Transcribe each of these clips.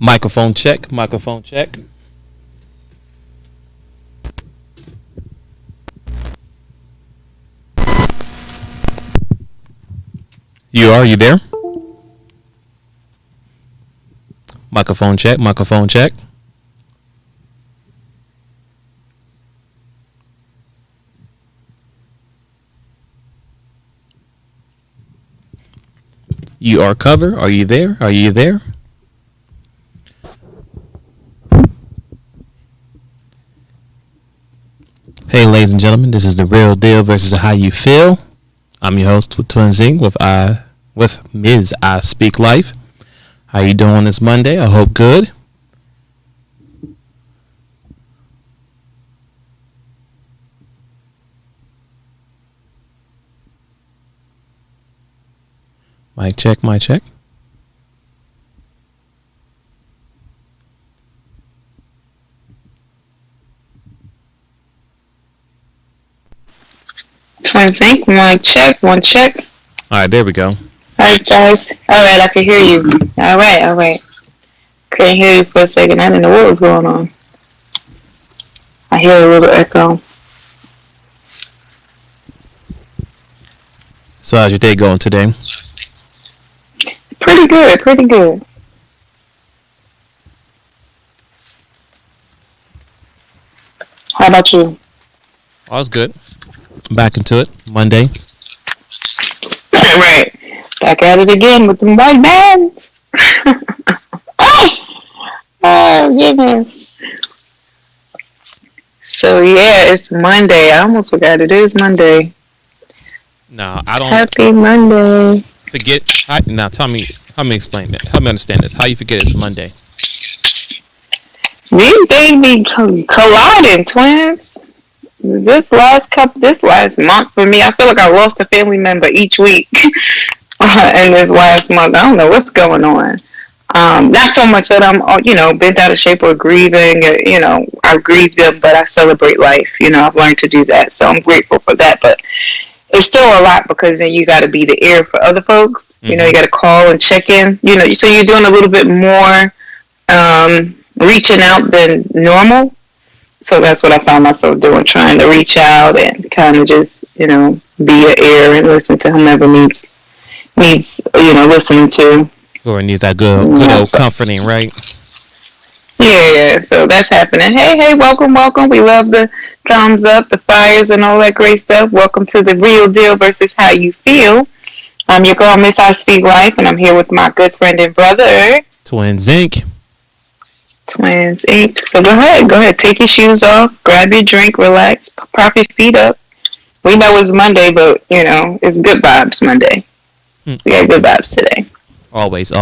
Microphone check. Microphone check. You there? Microphone check. Microphone check. You are covered. Are you there? Are you there? Hey, ladies and gentlemen, this is The Real Deal versus How You Feel. I'm your host with Twinsinc with Ms. I Speak Life. How you doing this Monday? I hope good. Mic check, mic check. Twinsinc, one check, one check. All right, there we go. All right, guys. All right, I can hear you. All right. Couldn't hear you for a second. I didn't know what was going on. I hear a little echo. So how's your day going today? Pretty good. How about you? All's good. Back into it. Monday. Right. Back at it again with them white bands. Oh, goodness. So, yeah, it's Monday. I almost forgot it is Monday. No, I don't. Happy Monday. Forget. Now, tell me. Help me explain that. Help me understand this. How you forget it's Monday? These days be colliding, twins. This last month for me, I feel like I lost a family member each week. In this last month, I don't know what's going on. Not so much that I'm, bent out of shape or grieving. I grieve them, but I celebrate life. I've learned to do that, so I'm grateful for that. But it's still a lot because then you got to be the ear for other folks. Mm-hmm. You got to call and check in. So you're doing a little bit more reaching out than normal. So that's what I found myself doing, trying to reach out and kind of just, be an ear and listen to whomever needs, listening to. Or needs that good old comforting, right? Yeah, so that's happening. Hey, welcome. We love the thumbs up, the fires, and all that great stuff. Welcome to The Real Deal versus How You Feel. I'm your girl, Miss I Speak Life, and I'm here with my good friend and brother, Twinsinc. Twinsinc. So go ahead. Take your shoes off, grab your drink, relax, prop your feet up. We know it's Monday, but, it's good vibes Monday. We got good vibes today. Always. So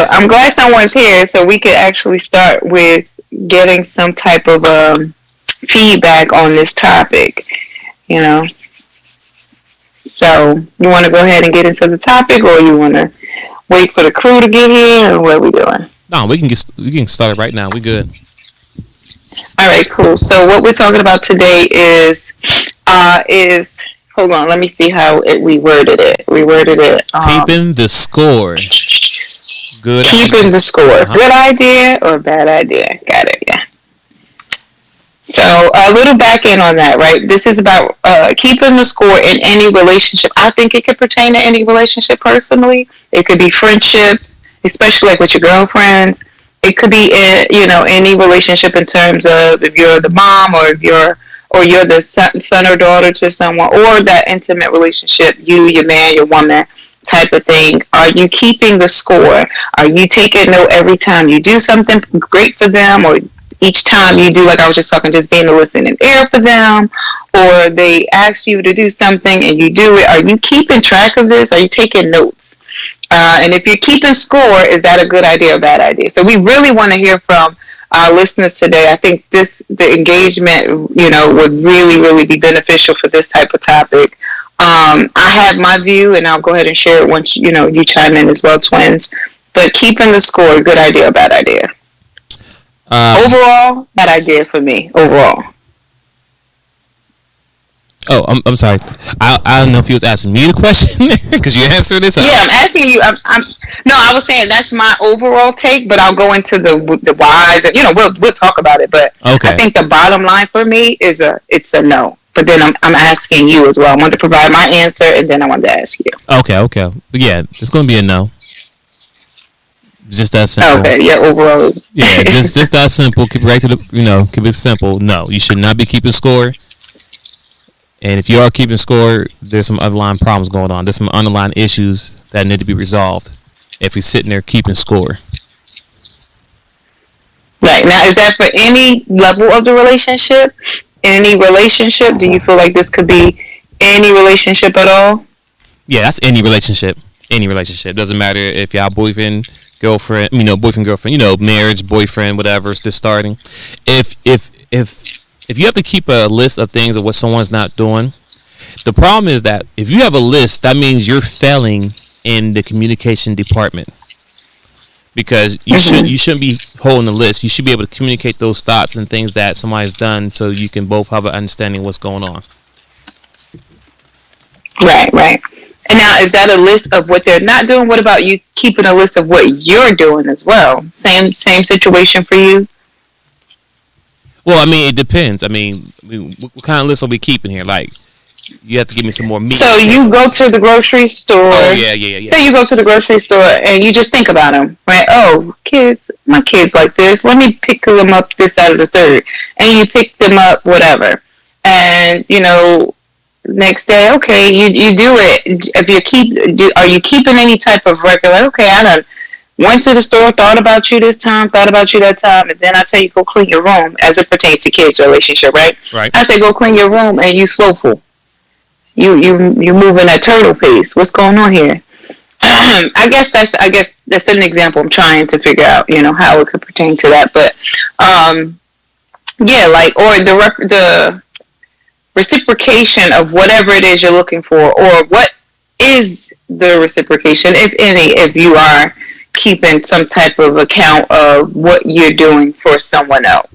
I'm glad someone's here so we could actually start with getting some type of feedback on this topic, So you want to go ahead and get into the topic, or you want to wait for the crew to get here, or what are we doing? No, we can start it right now. We good. All right, cool. So what we're talking about today is hold on, let me see how we worded it. Keeping the score. Good. Keeping the score. Uh-huh. Good idea or bad idea? Got it. Yeah. So a little back in on that, right? This is about keeping the score in any relationship. I think it could pertain to any relationship personally. It could be friendship, especially like with your girlfriends. It could be any relationship in terms of if you're the mom or if you're the son or daughter to someone, or that intimate relationship, you, your man, your woman type of thing. Are you keeping the score? Are you taking note every time you do something great for them, or each time you do, like I was just talking, just being a listening ear for them, or they ask you to do something and you do it? Are you keeping track of this? Are you taking notes? And if you're keeping score, is that a good idea or bad idea? So we really want to hear from our listeners today. I think the engagement, would really, really be beneficial for this type of topic. I have my view, and I'll go ahead and share it once, you chime in as well, twins. But keeping the score, good idea or bad idea? Overall, bad idea for me, overall. I'm sorry. I don't know if you was asking me the question because you answered this. Yeah, I'm asking you. No, I was saying that's my overall take, but I'll go into the whys, and we'll talk about it. But Okay. I think the bottom line for me is it's a no. But then I'm asking you as well. I want to provide my answer, and then I wanted to ask you. Okay. But yeah, it's going to be a no. Just that simple. Okay. Yeah. Overall. Yeah. Just that simple. Keep it right to the. Keep it simple. No, you should not be keeping score. And if you are keeping score, there's some underlying problems going on. There's some underlying issues that need to be resolved if you're sitting there keeping score. Right. Now, is that for any level of the relationship? Any relationship? Do you feel like this could be any relationship at all? Yeah, that's any relationship. Any relationship. Doesn't matter if y'all boyfriend, girlfriend, boyfriend, girlfriend, marriage, boyfriend, whatever, it's just starting. If you have to keep a list of things of what someone's not doing, the problem is that if you have a list, that means you're failing in the communication department. Because you shouldn't be holding the list. You should be able to communicate those thoughts and things that somebody's done, so you can both have an understanding of what's going on. Right. And now, is that a list of what they're not doing? What about you keeping a list of what you're doing as well? Same situation for you? Well, it depends. What kind of list are we keeping here? Like, you have to give me some more meat. So you go to the grocery store. Oh, yeah. Say you go to the grocery store and you just think about them, right? Oh, my kids like this. Let me pick them up this out of the third. And you pick them up, whatever. And, next day, okay, you do it. Are you keeping any type of record? Like, okay, I done went to the store, thought about you this time, thought about you that time, and then I tell you go clean your room as it pertains to kids' relationship, right? Right. I say go clean your room and you slowful. You moving at turtle pace. What's going on here? I guess that's an example. I'm trying to figure out, how it could pertain to that. But yeah, like, or the reciprocation of whatever it is you're looking for, or what is the reciprocation, if any, if you are keeping some type of account of what you're doing for someone else.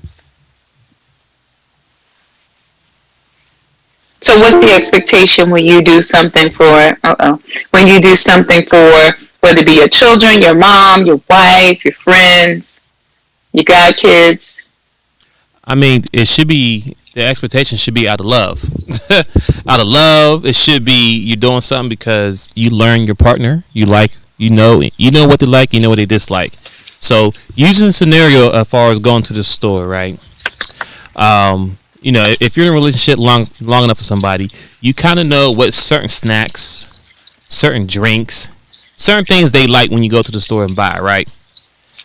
So what's the expectation when you do something for, when you do something for, whether it be your children, your mom, your wife, your friends, your godkids? It should be, the expectation should be out of love. Out of love, it should be you're doing something because you learn your partner, you know what they like, you know what they dislike. So using a scenario as far as going to the store, right? If you're in a relationship long enough with somebody, you kind of know what certain snacks, certain drinks, certain things they like when you go to the store and buy, right?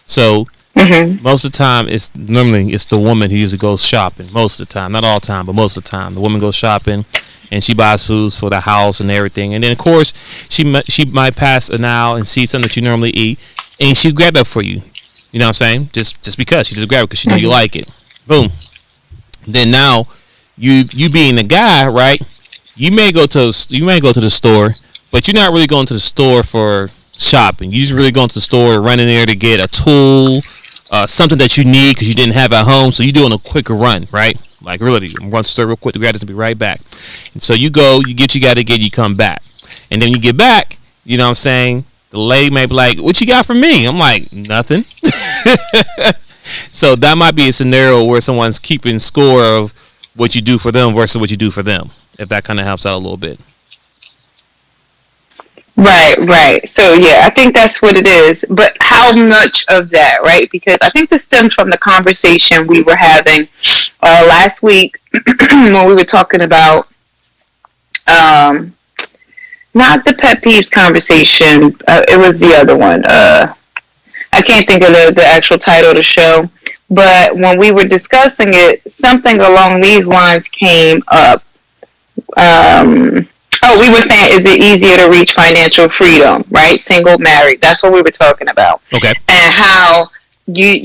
So most of the time, it's the woman who usually goes shopping. Most of the time, not all the time, but most of the time, the woman goes shopping and she buys foods for the house and everything. And then of course, she might pass an aisle and see something that you normally eat, and she grab that for you. You know what I'm saying? Just because she just grab it because she know you like it. Boom. Then now, you being the guy, right? You may go to the store, but you're not really going to the store for shopping. You're just really going to the store, running there to get a tool, something that you need because you didn't have at home. So you're doing a quick run, right? Like really, I'm going to the store real quick to grab this and be right back. And so you go, you get what you got to get, you come back, and then you get back. You know what I'm saying? The lady may be like, "What you got for me?" I'm like, "Nothing." So that might be a scenario where someone's keeping score of what you do for them versus what you do for them, if that kind of helps out a little bit. Right. So yeah, I think that's what it is. But how much of that, right? Because I think this stems from the conversation we were having last week when we were talking about not the pet peeves conversation. It was the other one. I can't think of the actual title of the show, but when we were discussing it, something along these lines came up. We were saying, is it easier to reach financial freedom, right? Single, married. That's what we were talking about. Okay. And how we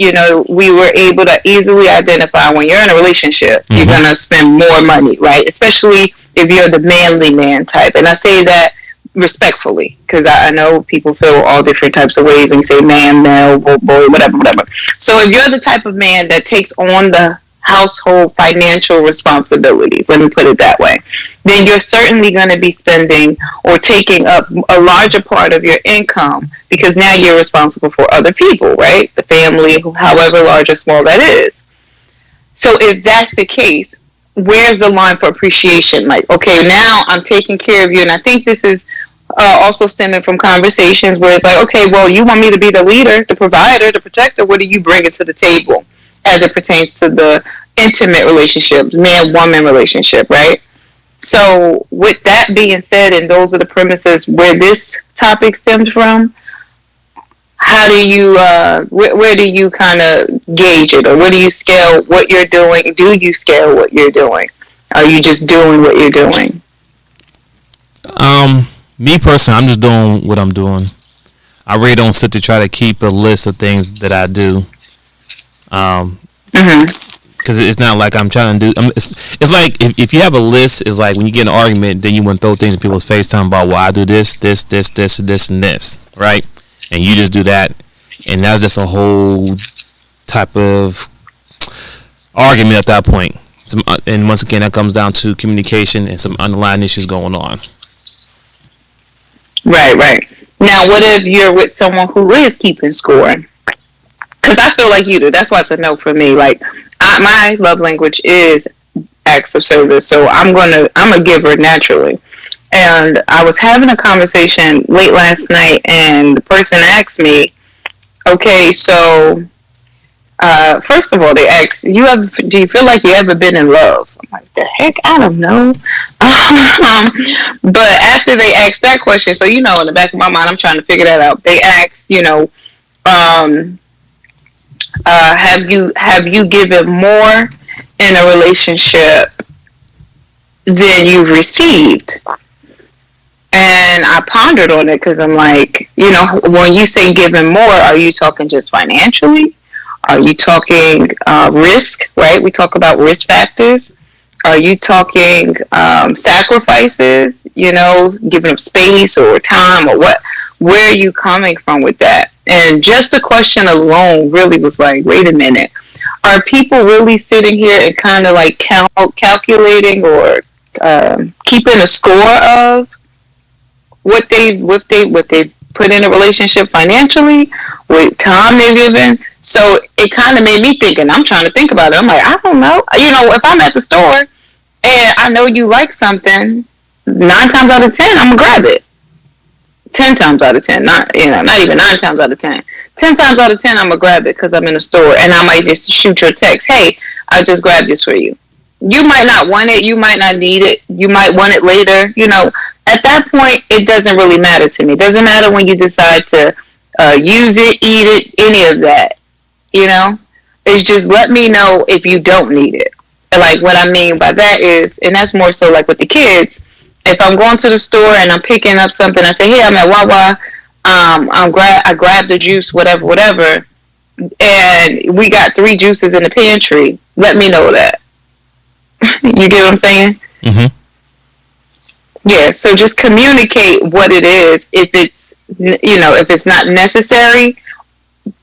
were able to easily identify when you're in a relationship, you're going to spend more money, right? Especially if you're the manly man type. And I say that respectfully, because I know people feel all different types of ways and say man, male, boy, whatever. So if you're the type of man that takes on the household financial responsibilities, let me put it that way, then you're certainly going to be spending or taking up a larger part of your income, because now you're responsible for other people, right? The family, however large or small that is. So if that's the case, where's the line for appreciation? Like, okay, now I'm taking care of you. And I think this is also stemming from conversations where it's like, okay, well, you want me to be the leader, the provider, the protector. What do you bring it to the table as it pertains to the intimate relationship, man-woman relationship, right? So with that being said, and those are the premises where this topic stems from, how do you, where do you kind of gauge it, or where do you scale what you're doing? Do you scale what you're doing? Are you just doing what you're doing? Me personally, I'm just doing what I'm doing. I really don't sit to try to keep a list of things that I do. Because it's not like I'm trying to do. It's like if you have a list, it's like when you get in an argument, then you want to throw things in people's face, talking about, well, I do this, this, this, this, and this, and this, right? And you just do that, and that's just a whole type of argument at that point. And once again, that comes down to communication and some underlying issues going on. Right. Now, what if you're with someone who is keeping score? Because I feel like you do. That's why it's a no for me. Like, my love language is acts of service, so I'm a giver naturally. And I was having a conversation late last night, and the person asked me, okay, so first of all, they asked, do you feel like you ever been in love? I'm like, the heck, I don't know. But after they asked that question, so in the back of my mind, I'm trying to figure that out. They asked, have you given more in a relationship than you've received? And I pondered on it, because I'm like, when you say giving more, are you talking just financially? Are you talking risk, right? We talk about risk factors. Are you talking sacrifices, giving up space or time, or what? Where are you coming from with that? And just the question alone really was like, wait a minute. Are people really sitting here and kind of like calculating or keeping a score of what they put in a relationship financially, with time they've given? So it kind of made me think, and I'm trying to think about it. I'm like, I don't know. If I'm at the store and I know you like something, 9 times out of 10, I'm gonna grab it. 10 times out of 10, not even 9 times out of 10. 10 times out of 10, I'm gonna grab it because I'm in the store, and I might just shoot your text, hey, I just grabbed this for you. You might not want it, you might not need it, you might want it later. At that point, it doesn't really matter to me. It doesn't matter when you decide to use it, eat it, any of that. It's just let me know if you don't need it. Like, what I mean by that is, and that's more so like with the kids, if I'm going to the store and I'm picking up something, I say, hey, I'm at Wawa, I grabbed the juice, whatever, and we got 3 juices in the pantry. Let me know that. You get what I'm saying? Mm-hmm. Yeah, so just communicate what it is. If it's not necessary,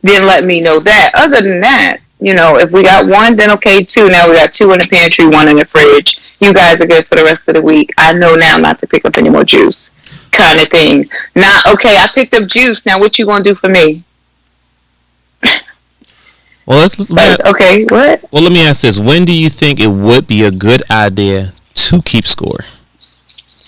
then let me know that. Other than that, if we got 1, then okay, 2. Now we got 2 in the pantry, 1 in the fridge. You guys are good for the rest of the week. I know now not to pick up any more juice, kind of thing. Not, okay, I picked up juice. Now what you gonna do for me? Well, okay, what? Well, let me ask this. When do you think it would be a good idea to keep score?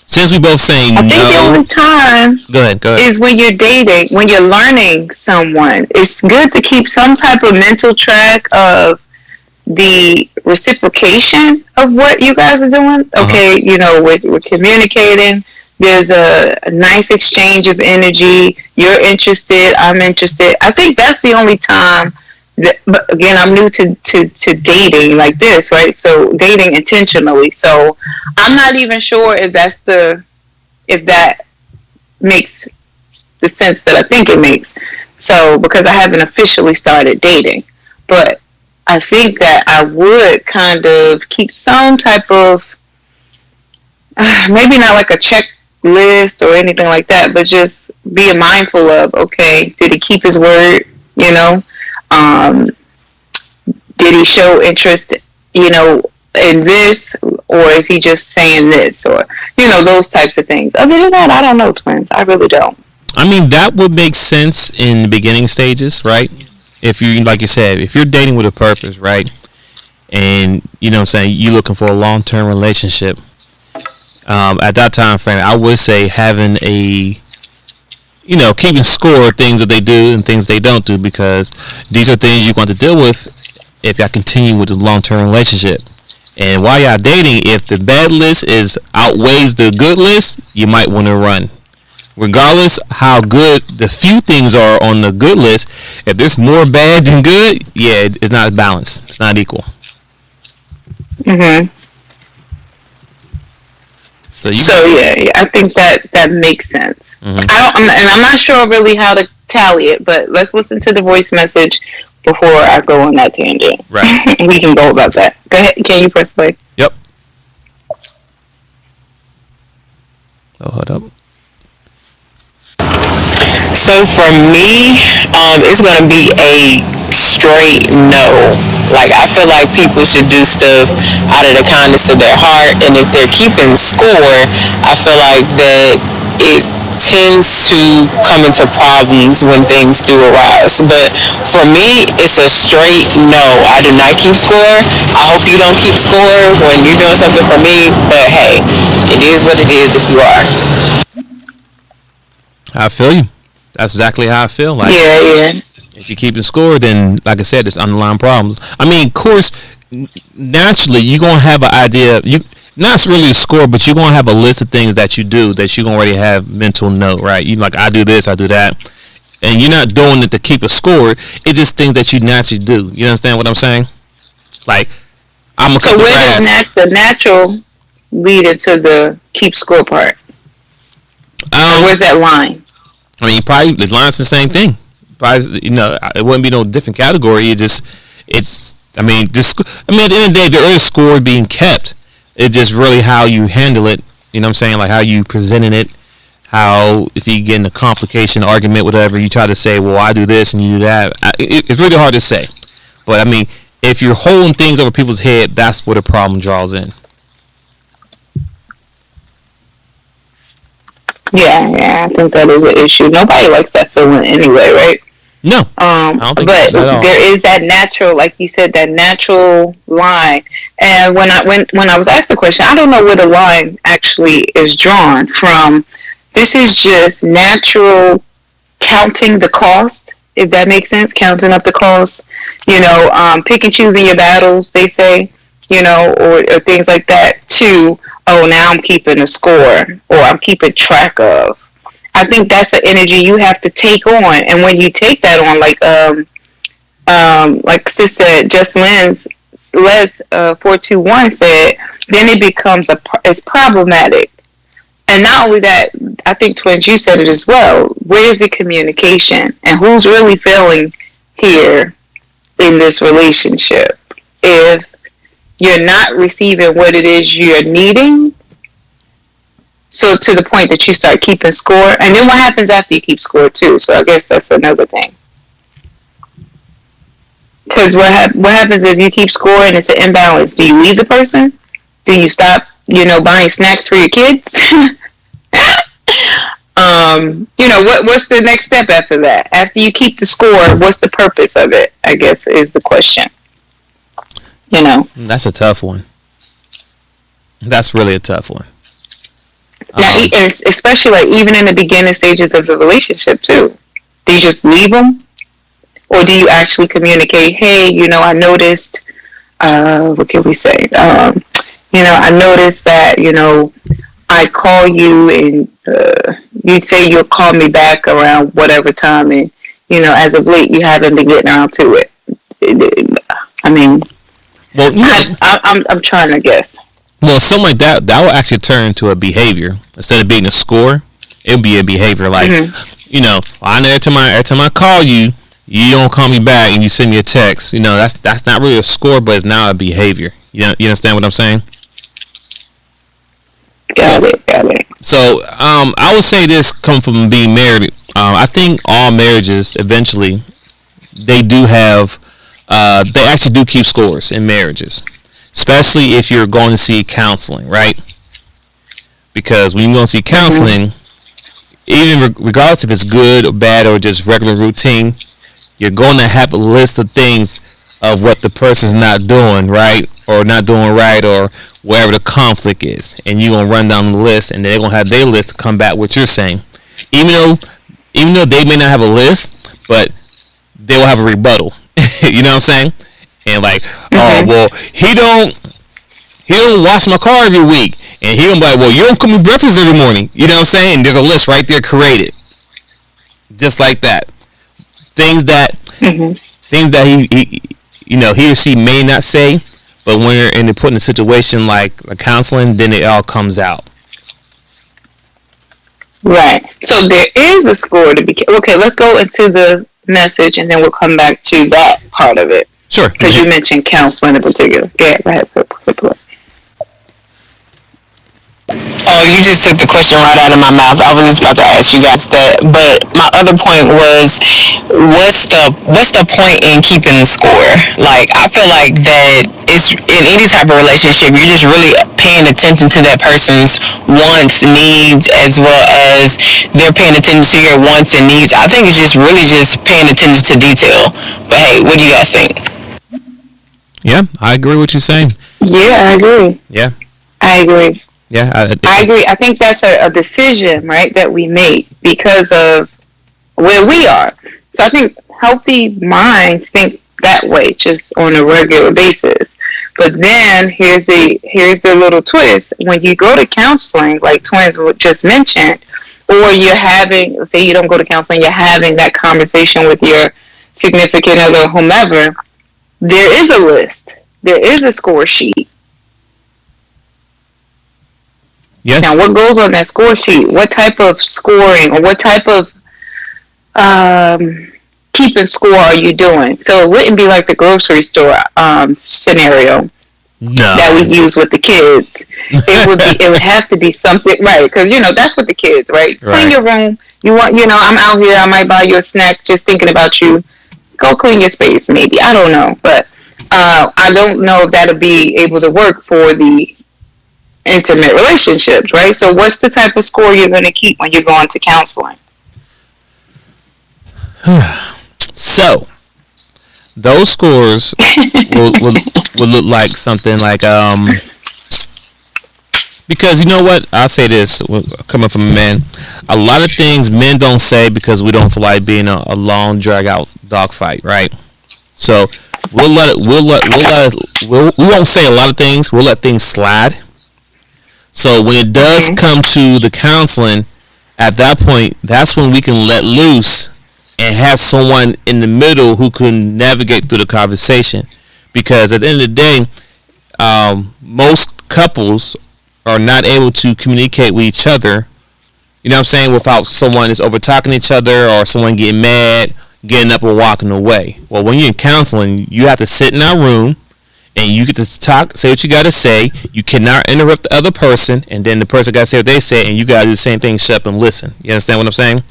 Since we both saying no. I think the only time Go ahead. is when you're dating, when you're learning someone. It's good to keep some type of mental track of the reciprocation of what you guys are doing. Okay, we're communicating. There's a nice exchange of energy. You're interested. I'm interested. I think that's the only time that, but again, I'm new to dating like this, right? So dating intentionally. So I'm not even sure if that makes the sense that I think it makes. So, because I haven't officially started dating, but I think that I would kind of keep some type of, maybe not like a checklist or anything like that, but just being mindful of, okay, did he keep his word? Did he show interest you know, in this, or is he just saying this, or those types of things. Other than that, I don't know, twins. I really don't. I mean, that would make sense in the beginning stages, right? If you, like you said, if you're dating with a purpose, right? And you know what I'm saying, you're looking for a long-term relationship. At that time frame, I would say having a, keeping score of things that they do and things they don't do, because these are things you're going to deal with if y'all continue with this long-term relationship. And while y'all dating, if the bad list outweighs the good list, you might want to run. Regardless how good the few things are on the good list, if there's more bad than good, yeah, it's not balanced. It's not equal. Mhm. So yeah, I think that makes sense. Mm-hmm. I'm not sure really how to tally it, but let's listen to the voice message before I go on that tangent. Right. We can go about that. Go ahead. Can you press play? Yep. Oh, hold up. So for me, it's gonna be a straight no. Like, I feel like people should do stuff out of the kindness of their heart, and if they're keeping score, I feel like that it tends to come into problems when things do arise. But for me, it's a straight no. I do not keep score. I hope you don't keep score when you're doing something for me, but hey, it is what it is if you are. I feel you. That's exactly how I feel. Like, yeah. If you keep the score, then, like I said, there's underlying problems. I mean, of course, naturally, you're going to have an idea. Not really a score, but you're going to have a list of things that you do that you're going to already have mental note, right? You like, I do this, I do that. And you're not doing it to keep a score. It's just things that you naturally do. You understand what I'm saying? Like, I'm going to cut the grass. So where does the natural lead into the keep score part? Where's that line? I mean, probably the line's the same thing. Probably, it wouldn't be no different category. At the end of the day, there is score being kept. It's just really how you handle it. You know what I'm saying? Like how you presenting it. How, if you get in a complication, argument, whatever, you try to say, well, I do this and you do that. It's really hard to say. But I mean, if you're holding things over people's head, that's where the problem draws in. Yeah, I think that is an issue. Nobody likes that feeling anyway, right? No. I don't think but at all. There is that natural, like you said, that natural line. And when I was asked the question, I don't know where the line actually is drawn from. This is just natural counting the cost, if that makes sense, counting up the cost. Pick and choosing your battles, they say, or things like that, too. Oh, now I'm keeping a score, or I'm keeping track of. I think that's the energy you have to take on, and when you take that on, like Sister Just Les 421 said, then it becomes it's problematic. And not only that, I think Twins, you said it as well. Where's the communication, and who's really failing here in this relationship? If you're not receiving what it is you're needing, so to the point that you start keeping score, and then what happens after you keep score too? So I guess that's another thing. Because what happens if you keep score and it's an imbalance? Do you leave the person? Do you stop, buying snacks for your kids? What's the next step after that? After you keep the score, what's the purpose of it? I guess is the question. That's a tough one. That's really a tough one. Now, especially like even in the beginning stages of the relationship too. Do you just leave them, or do you actually communicate? Hey, I noticed. What can we say? I noticed that I call you and you say you'll call me back around whatever time, and as of late you haven't been getting around to it. I mean. Well, I'm trying to guess. Well, something like that will actually turn into a behavior instead of being a score. It'll be a behavior like, every time I call you, you don't call me back and you send me a text. That's not really a score, but it's now a behavior. You understand what I'm saying? Got it. So, I would say this come from being married. I think all marriages eventually they do have. They actually do keep scores in marriages. especially if you're going to see counseling, right? Because when you go to see counseling, even regardless if it's good or bad or just regular routine, you're going to have a list of things of what the person's not doing right or not doing right or wherever the conflict is, and you're gonna run down the list, and they're gonna have their list to come back what you're saying, even though they may not have a list, but they will have a rebuttal. You know what I'm saying? And like, oh well, he don't wash my car every week, and he gonna be like, well, you don't cook me breakfast every morning. You know what I'm saying? There's a list right there created, just like that. Things that he or she may not say, but when you're put in a situation like a counseling, then it all comes out. Right. So there is a score to be. Okay, let's go into the message, and then we'll come back to that part of it. Sure. Because you mentioned counseling in particular. Yeah, go ahead. Oh, you just took the question right out of my mouth. I was just about to ask you guys that. But my other point was, what's the point in keeping the score? Like, I feel like that it's in any type of relationship, you're just really paying attention to that person's wants, needs, as well as they're paying attention to your wants and needs. I think it's just really just paying attention to detail. But hey, what do you guys think? Yeah, I agree with what you're saying. Yeah, I agree. Yeah. I agree. Yeah, I agree. I think that's a decision, right, that we make because of where we are. So I think healthy minds think that way, just on a regular basis. But then here's the little twist: when you go to counseling, like Twins just mentioned, or you're having, say you don't go to counseling, you're having that conversation with your significant other, whomever. There is a list. There is a score sheet. Yes. Now, what goes on that score sheet? What type of scoring or what type of keeping score are you doing? So it wouldn't be like the grocery store scenario that we use with the kids. It would have to be something, right? Because that's what the kids, right? Clean your room. You want, I'm out here. I might buy you a snack just thinking about you. Go clean your space, maybe. I don't know, but I don't know if that'll be able to work for the intimate relationships, right? So what's the type of score you're going to keep when you're going to counseling? So those scores will look like something like because you know what, I'll say this coming from a man, a lot of things men don't say because we don't feel like being a long drag out dogfight, right? So we won't say a lot of things. We'll let things slide. So when it does come to the counseling, at that point, that's when we can let loose and have someone in the middle who can navigate through the conversation. Because at the end of the day, most couples are not able to communicate with each other, you know what I'm saying, without someone is over talking to each other or someone getting mad, getting up and walking away. Well, when you're in counseling, you have to sit in that room and you get to talk, say what you got to say. You cannot interrupt the other person, and then the person got to say what they say, and you got to do the same thing, shut up and listen. You understand what I'm saying?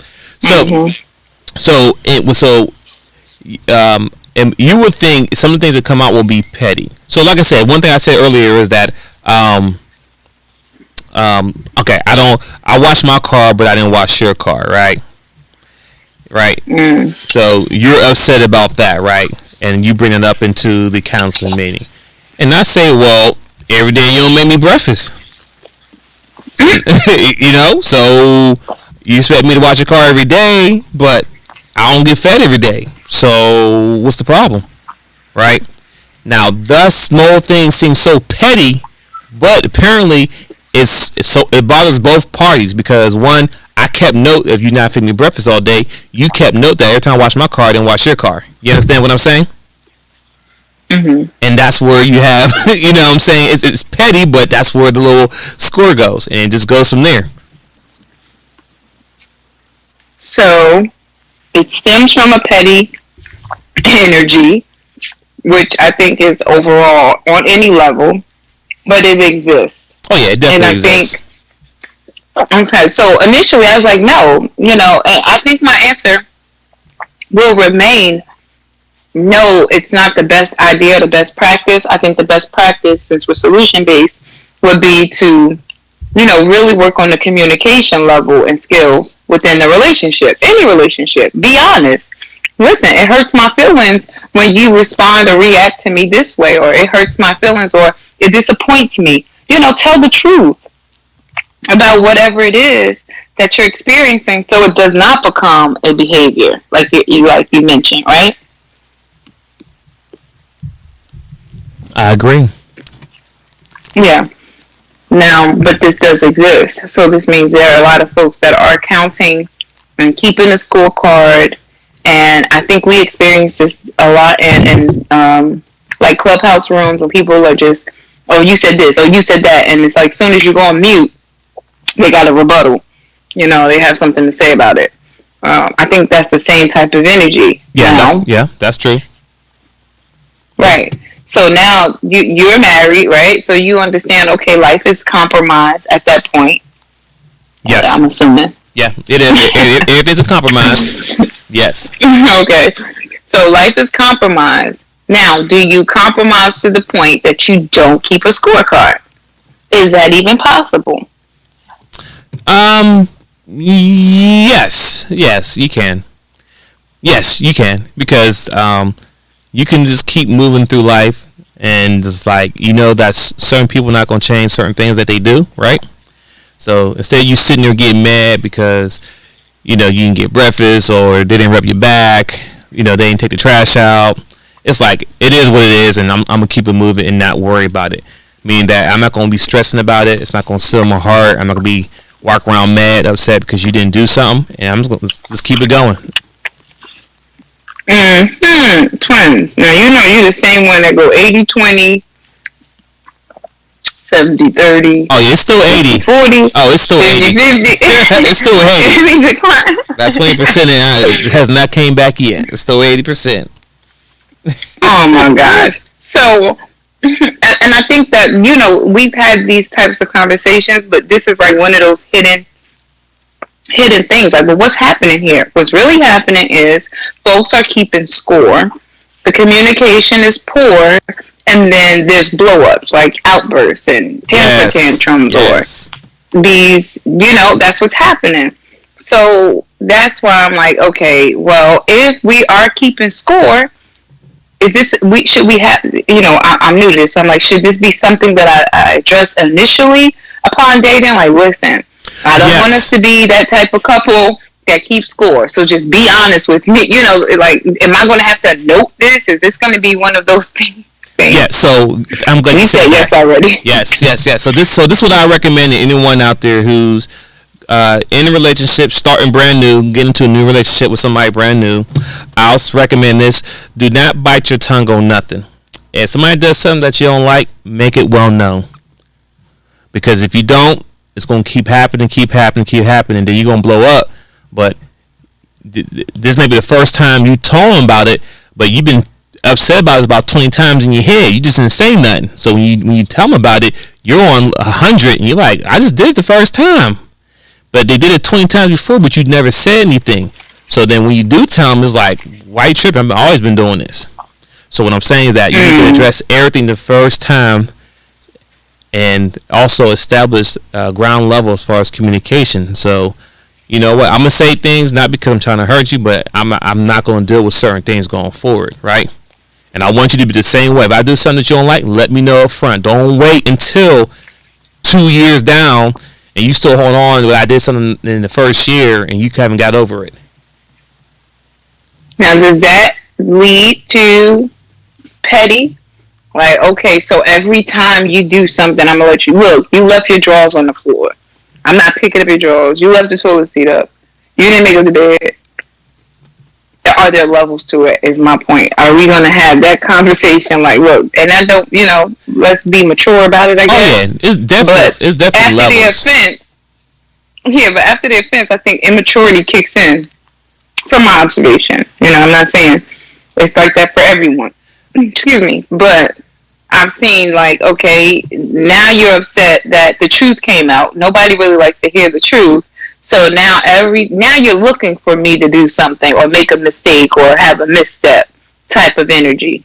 And you would think some of the things that come out will be petty. So like I said, one thing I said earlier is that, okay, I wash my car, but I didn't wash your car, right? Right. So you're upset about that, right? And you bring it up into the counseling meeting. And I say, well, every day you don't make me breakfast. So you expect me to wash your car every day, but I don't get fed every day. So what's the problem? Right? Now, thus small things seem so petty, but apparently it bothers both parties because one, I kept note of you not feeding me breakfast all day. You kept note that every time I wash my car, I didn't wash your car. You understand what I'm saying? And that's where you have, you know what I'm saying? It's petty, but that's where the little score goes. And it just goes from there. So it stems from a petty energy, which I think is overall on any level, but it exists. Oh, yeah, it definitely exists. Okay, so initially I was like, no, and I think my answer will remain no, it's not the best idea, the best practice. I think the best practice, since we're solution based, would be to, really work on the communication level and skills within the relationship, any relationship. Be honest. Listen, it hurts my feelings when you respond or react to me this way, or it hurts my feelings, or it disappoints me. Tell the truth about whatever it is that you're experiencing, so it does not become a behavior like you mentioned, right? I agree. Yeah. Now, but this does exist. So this means there are a lot of folks that are counting and keeping a scorecard. And I think we experience this a lot in like clubhouse rooms where people are just, oh, you said this, oh, you said that. And it's like, as soon as you go on mute, they got a rebuttal. They have something to say about it. I think that's the same type of energy. Yeah, that's true. Right. So now you're married, right? So you understand, okay, life is compromised at that point. Yes. I'm assuming. Yeah, it is. It is a compromise. Yes. Okay. So life is compromised. Now, do you compromise to the point that you don't keep a scorecard? Is that even possible? Yes, you can. Yes, you can, because you can just keep moving through life, and just like that certain people not gonna change certain things that they do, right? So instead of you sitting there getting mad because you didn't get breakfast, or they didn't rub your back, they didn't take the trash out. It's like, it is what it is, and I'm gonna keep it moving and not worry about it. Meaning that I'm not gonna be stressing about it. It's not gonna seal my heart. I'm not gonna be walk around mad, upset because you didn't do something, and I'm just keep it going. Twins. Now, you're the same one that go 80-20, 70-30. Oh, yeah, it's still 80. 40. Oh, it's still 80. 50. It's still 80. That 20% has not came back yet. It's still 80%. Oh, my gosh. So, and I think that, we've had these types of conversations, but this is like one of those hidden things. Like, well, what's happening here? What's really happening is folks are keeping score. The communication is poor, and then there's blow-ups, like outbursts and temper tantrums, or these, that's what's happening. So that's why I'm like, okay, well, if we are keeping score, should we have, I'm new to this, so I'm like, should this be something that I address initially upon dating? Like, listen, I don't want us to be that type of couple that keeps score. So just be honest with me. Like, am I going to have to note this? Is this going to be one of those things? Yeah. So I'm glad you said yes already. Yes. So this is what I recommend to anyone out there who's in a relationship, starting brand new, getting into a new relationship with somebody brand new. I'll recommend this: do not bite your tongue on nothing. If somebody does something that you don't like, make it well known. Because if you don't, it's going to keep happening. Then you're going to blow up. But this may be the first time you told them about it, but you've been upset about it about 20 times in your head. You just didn't say nothing. So when you tell them about it, you're on 100, and you're like, I just did it the first time. But they did it 20 times before, but you never said anything. So then when you do tell them, it's like, why you tripping? I've always been doing this. So what I'm saying is that you need to address everything the first time, and also establish ground level as far as communication. So, you know what? I'm gonna say things not because I'm trying to hurt you, but I'm not gonna deal with certain things going forward, right? And I want you to be the same way. If I do something that you don't like, let me know up front. Don't wait until 2 years down and you still hold on to I did something in the first year and you haven't got over it. Now, does that lead to petty? Like, okay, so every time you do something, I'm going to let you, look, you left your drawers on the floor. I'm not picking up your drawers. You left the toilet seat up. You didn't make up the bed. Are there levels to it, is my point. Are we going to have that conversation? Like, look, and I don't, let's be mature about it, I guess. Oh, yeah. It's definitely after levels. But after the offense, I think immaturity kicks in, from my observation. I'm not saying it's like that for everyone. Excuse me. But I've seen, like, okay, now you're upset that the truth came out. Nobody really likes to hear the truth. So now you're looking for me to do something or make a mistake or have a misstep type of energy.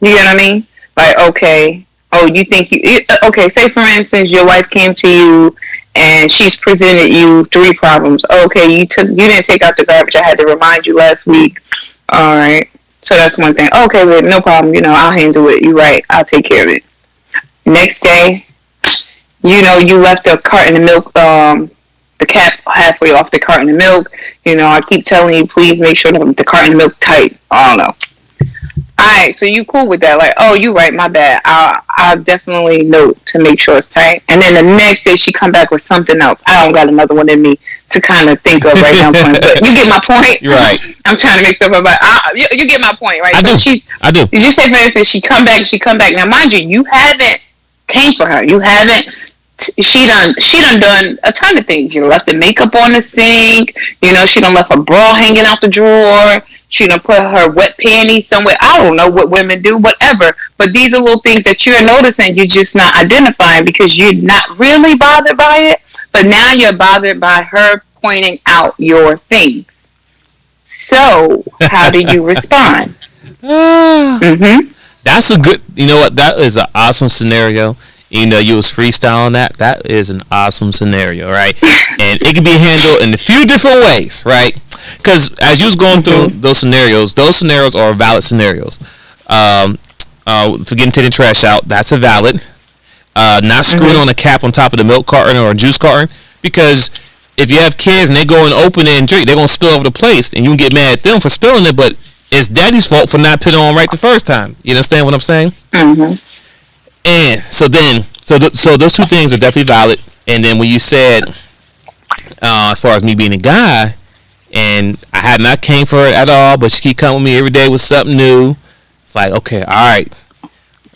You get what I mean? Like, okay, oh, you think okay, say for instance, your wife came to you and she's presented you 3 problems. Okay, you didn't take out the garbage. I had to remind you last week. All right. So that's one thing. Okay, well, no problem. I'll handle it. You're right. I'll take care of it. Next day, you left the carton of milk, the cap halfway off the carton of milk. I keep telling you, please make sure the carton of milk tight. I don't know. Alright, so you cool with that? Like, oh, you right, my bad. I'll definitely note to make sure it's tight. And then the next day she come back with something else. I don't got another one in me to kind of think of right now. But you get my point. You're right. I'm trying to make stuff about. You get my point, right? I do. Did you say for instance she come back? Now, mind you, you haven't came for her. You haven't. She done a ton of things. Left the makeup on the sink. She done left a bra hanging out the drawer. She done put her wet panties somewhere. I don't know what women do, whatever. But these are little things that you're noticing. You're just not identifying because you're not really bothered by it. But now you're bothered by her pointing out your things. So how do you respond? Mm-hmm. That's a good. You know what? That is an awesome scenario. You was freestyling that. That is an awesome scenario, right? And it can be handled in a few different ways, right? Because as you was going through those scenarios are valid scenarios. Forgetting to take the trash out, that's a valid. Not screwing on a cap on top of the milk carton or a juice carton, because if you have kids and they go and open it and drink, they're going to spill over the place, and you can get mad at them for spilling it, but it's daddy's fault for not putting it on right the first time. You understand what I'm saying? Mm-hmm. And so those 2 things are definitely valid. And then when you said, as far as me being a guy, and I had not came for it at all, but she keep coming with me every day with something new. It's like, okay, all right.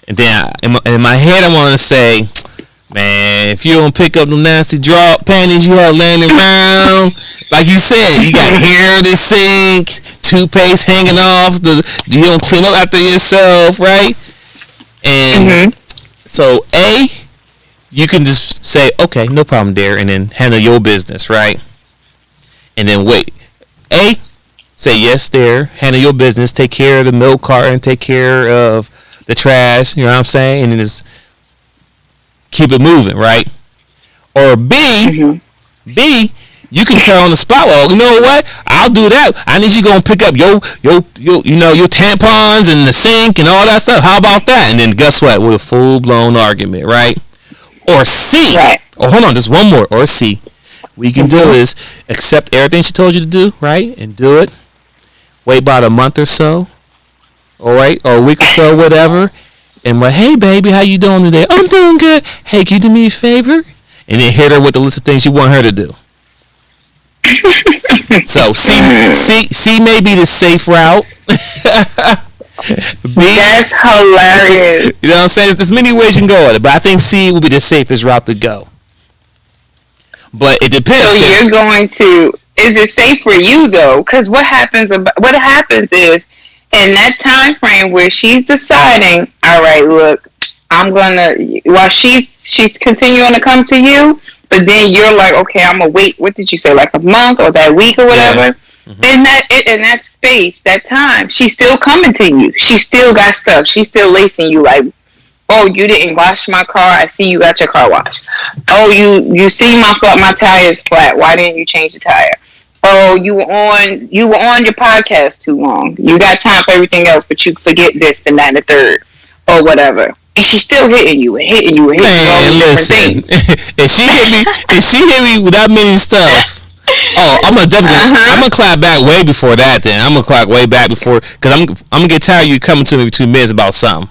And then in my head, I want to say, man, if you don't pick up the nasty drop panties you have laying around, like you said, you got hair in the sink, toothpaste hanging off, you don't clean up after yourself, right? And so, you can just say, okay, no problem, dear, and then handle your business, right? And then wait. Say yes, there. Handle your business. Take care of the milk carton. Take care of the trash. You know what I'm saying? And then just keep it moving, right? Or B, you can tell on the spot. Well, you know what? I'll do that. I need you to go and pick up your tampons and the sink and all that stuff. How about that? And then guess what? With a full blown argument, right? Or C. Right. Oh, hold on. Just one more. Or C. What you can do is accept everything she told you to do, right? And do it. Wait about a month or so. All right? Or a week or so, whatever. And hey, baby, how you doing today? I'm doing good. Hey, can you do me a favor? And then hit her with the list of things you want her to do. So C may be the safe route. That's hilarious. You know what I'm saying? There's many ways you can go at it, but I think C will be the safest route to go. But it depends. So you're going to. Is it safe for you though? Because what happens is in that time frame where she's deciding, all right, look, I'm gonna. While she's continuing to come to you, but then you're like, okay, I'm gonna wait. What did you say? Like a month or that week or whatever. Yeah. Mm-hmm. In that space, that time, she's still coming to you. She still got stuff. She's still lacing you like, oh, you didn't wash my car. I see you got your car washed. Oh, you see my tire is flat. Why didn't you change the tire? Oh, you were on your podcast too long. You got time for everything else, but you forget this and that and the third or whatever. And she's still hitting you. Man, listen. If she hit me with that many stuff. Oh, I'm gonna clap back way before that. Then I'm gonna clap way back before, because I'm gonna get tired of you coming to me for 2 minutes about something.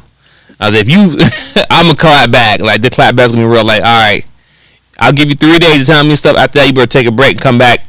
If you, I'm gonna clap back. Like the clap back's gonna be real. Like, all right, I'll give you 3 days to tell me stuff. After that, you better take a break and come back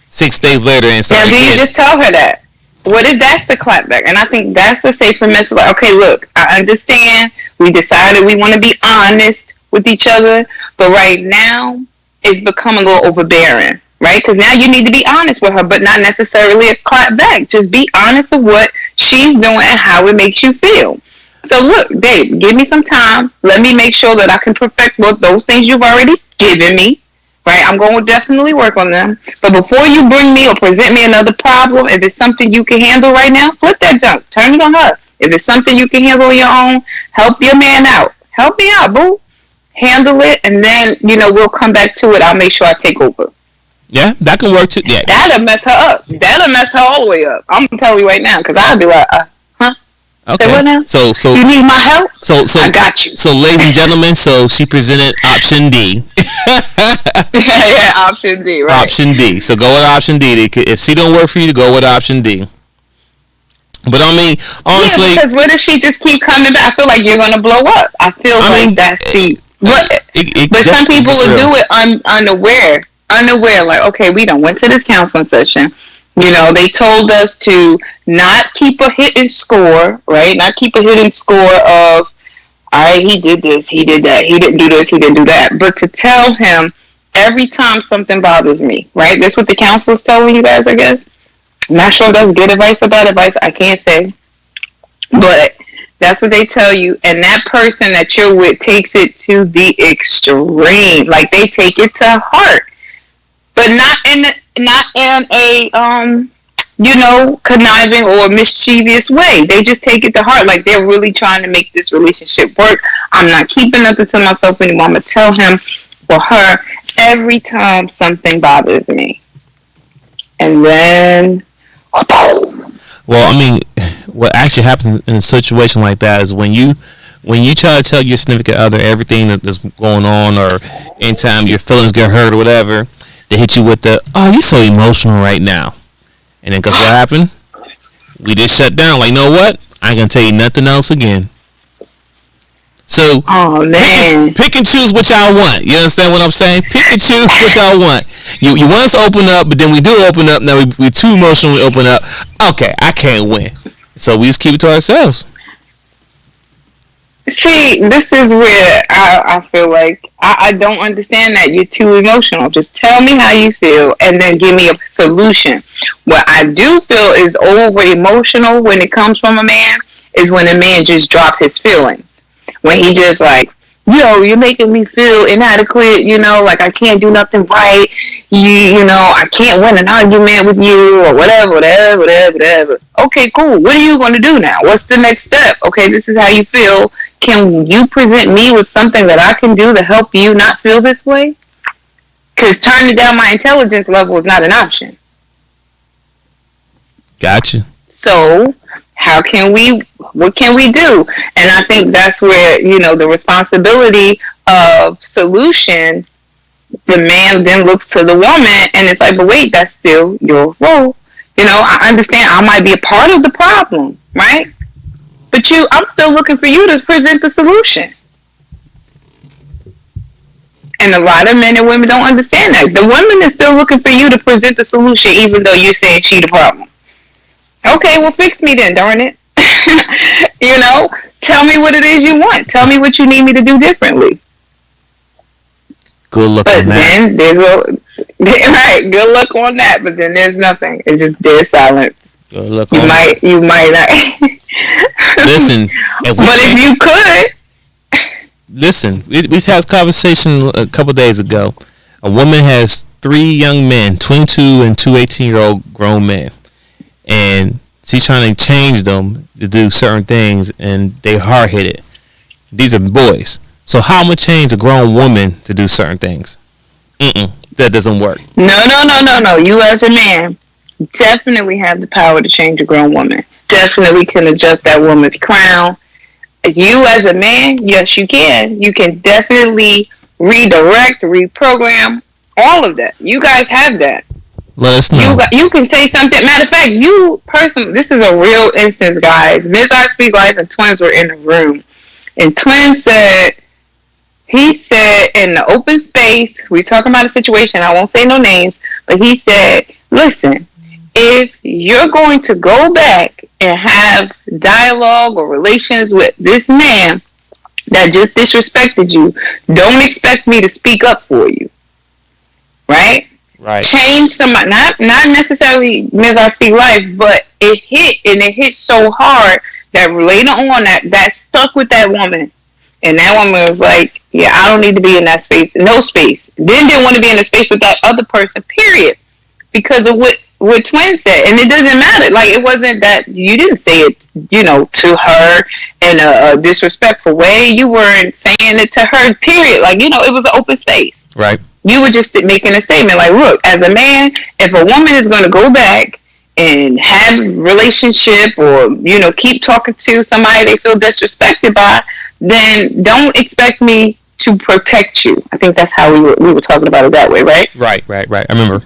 6 days later and start. Now, do you just tell her that? What if that's the clap back? And I think that's the safer message. Like, okay, look, I understand. We decided we want to be honest with each other, but right now it's become a little overbearing. Right? Because now you need to be honest with her, but not necessarily a clap back. Just be honest of what she's doing and how it makes you feel. So look, babe, give me some time. Let me make sure that I can perfect those things you've already given me. right? I'm going to definitely work on them. But before you bring me or present me another problem, if it's something you can handle right now, flip that junk. Turn it on her. If it's something you can handle on your own, help your man out. Help me out, boo. Handle it, and then, we'll come back to it. I'll make sure I take over. Yeah, that can work too. Yeah. That'll mess her up. That'll mess her all the way up. I'm going to tell you right now, because I'll be like, huh? Okay. Say what now? So you need my help? So I got you. So, ladies and gentlemen, so she presented option D. Yeah, option D, right? Option D. So go with option D. If C don't work for you, go with option D. But I mean, honestly, yeah, because what if she just keep coming back? I feel like you're gonna blow up. I feel like that's the. But some people will do it unaware. Like, okay, we done went to this counseling session. They told us to not keep a hidden score, right? Not keep a hidden score of, all right, he did this, he did that, he didn't do this, he didn't do that. But to tell him every time something bothers me, right? That's what the counselors telling you guys, I guess. I'm not sure if that's good advice or bad advice. I can't say. But that's what they tell you. And that person that you're with takes it to the extreme. Like, they take it to heart. But not in a conniving or mischievous way. They just take it to heart. Like, they're really trying to make this relationship work. I'm not keeping nothing to myself anymore. I'm going to tell him or her every time something bothers me. And then... Well, I mean, what actually happens in a situation like that is when you try to tell your significant other everything that's going on, or anytime your feelings get hurt or whatever, they hit you with the, oh, you're so emotional right now. And then guess what happened? We just shut down. Like, you know what? I ain't going to tell you nothing else again. So, pick and choose what y'all want. You understand what I'm saying? Pick and choose what y'all want. You want us to open up, but then we do open up. Now we're too emotional. We open up. Okay, I can't win. So we just keep it to ourselves. See, this is where I feel like I don't understand that. You're too emotional. Just tell me how you feel and then give me a solution. What I do feel is over emotional when it comes from a man is when a man just drop his feelings. When he just like, you're making me feel inadequate, like I can't do nothing right. I can't win an argument with you or whatever. Okay, cool. What are you going to do now? What's the next step? Okay, this is how you feel. Can you present me with something that I can do to help you not feel this way? Because turning down my intelligence level is not an option. Gotcha. So, what can we do? And I think that's where, the responsibility of solution, the man then looks to the woman and it's like, but wait, that's still your role. I understand I might be a part of the problem, right? But I'm still looking for you to present the solution. And a lot of men and women don't understand that. The woman is still looking for you to present the solution even though you're saying she the problem. Okay, well, fix me then, darn it. Tell me what it is you want. Tell me what you need me to do differently. Good luck on that. Right, good luck on that. But then there's nothing. It's just dead silence. Good luck you on might not. Listen, if you could. Listen, we had this conversation a couple days ago. A woman has 3 young men, 22 and 2 18-year-old grown men. And she's trying to change them to do certain things, and they hard-headed. These are boys. So how am I change a grown woman to do certain things? That doesn't work. No. You as a man definitely have the power to change a grown woman. Definitely can adjust that woman's crown. You as a man, yes, you can. You can definitely redirect, reprogram, all of that. You guys have that. Let us know. You can say something. Matter of fact, you personally, this is a real instance, guys. Ms. I Speak Life and Twins were in the room. And Twins he said in the open space, we talking about a situation, I won't say no names, but he said, listen, if you're going to go back and have dialogue or relations with this man that just disrespected you, don't expect me to speak up for you. Right? Right. Change somebody, not necessarily Ms. I Speak Life, but it hit so hard that later on that stuck with that woman. And that woman was like, yeah, I don't need to be in that space. No space. Then didn't want to be in the space with that other person, period. Because of what Twin said. And it doesn't matter. Like, it wasn't that you didn't say it, to her in a disrespectful way. You weren't saying it to her, period. Like, it was an open space. Right. You were just making a statement. Like, look, as a man, if a woman is going to go back and have a relationship or, keep talking to somebody they feel disrespected by, then don't expect me to protect you. I think that's how we were talking about it that way, right? Right. I remember.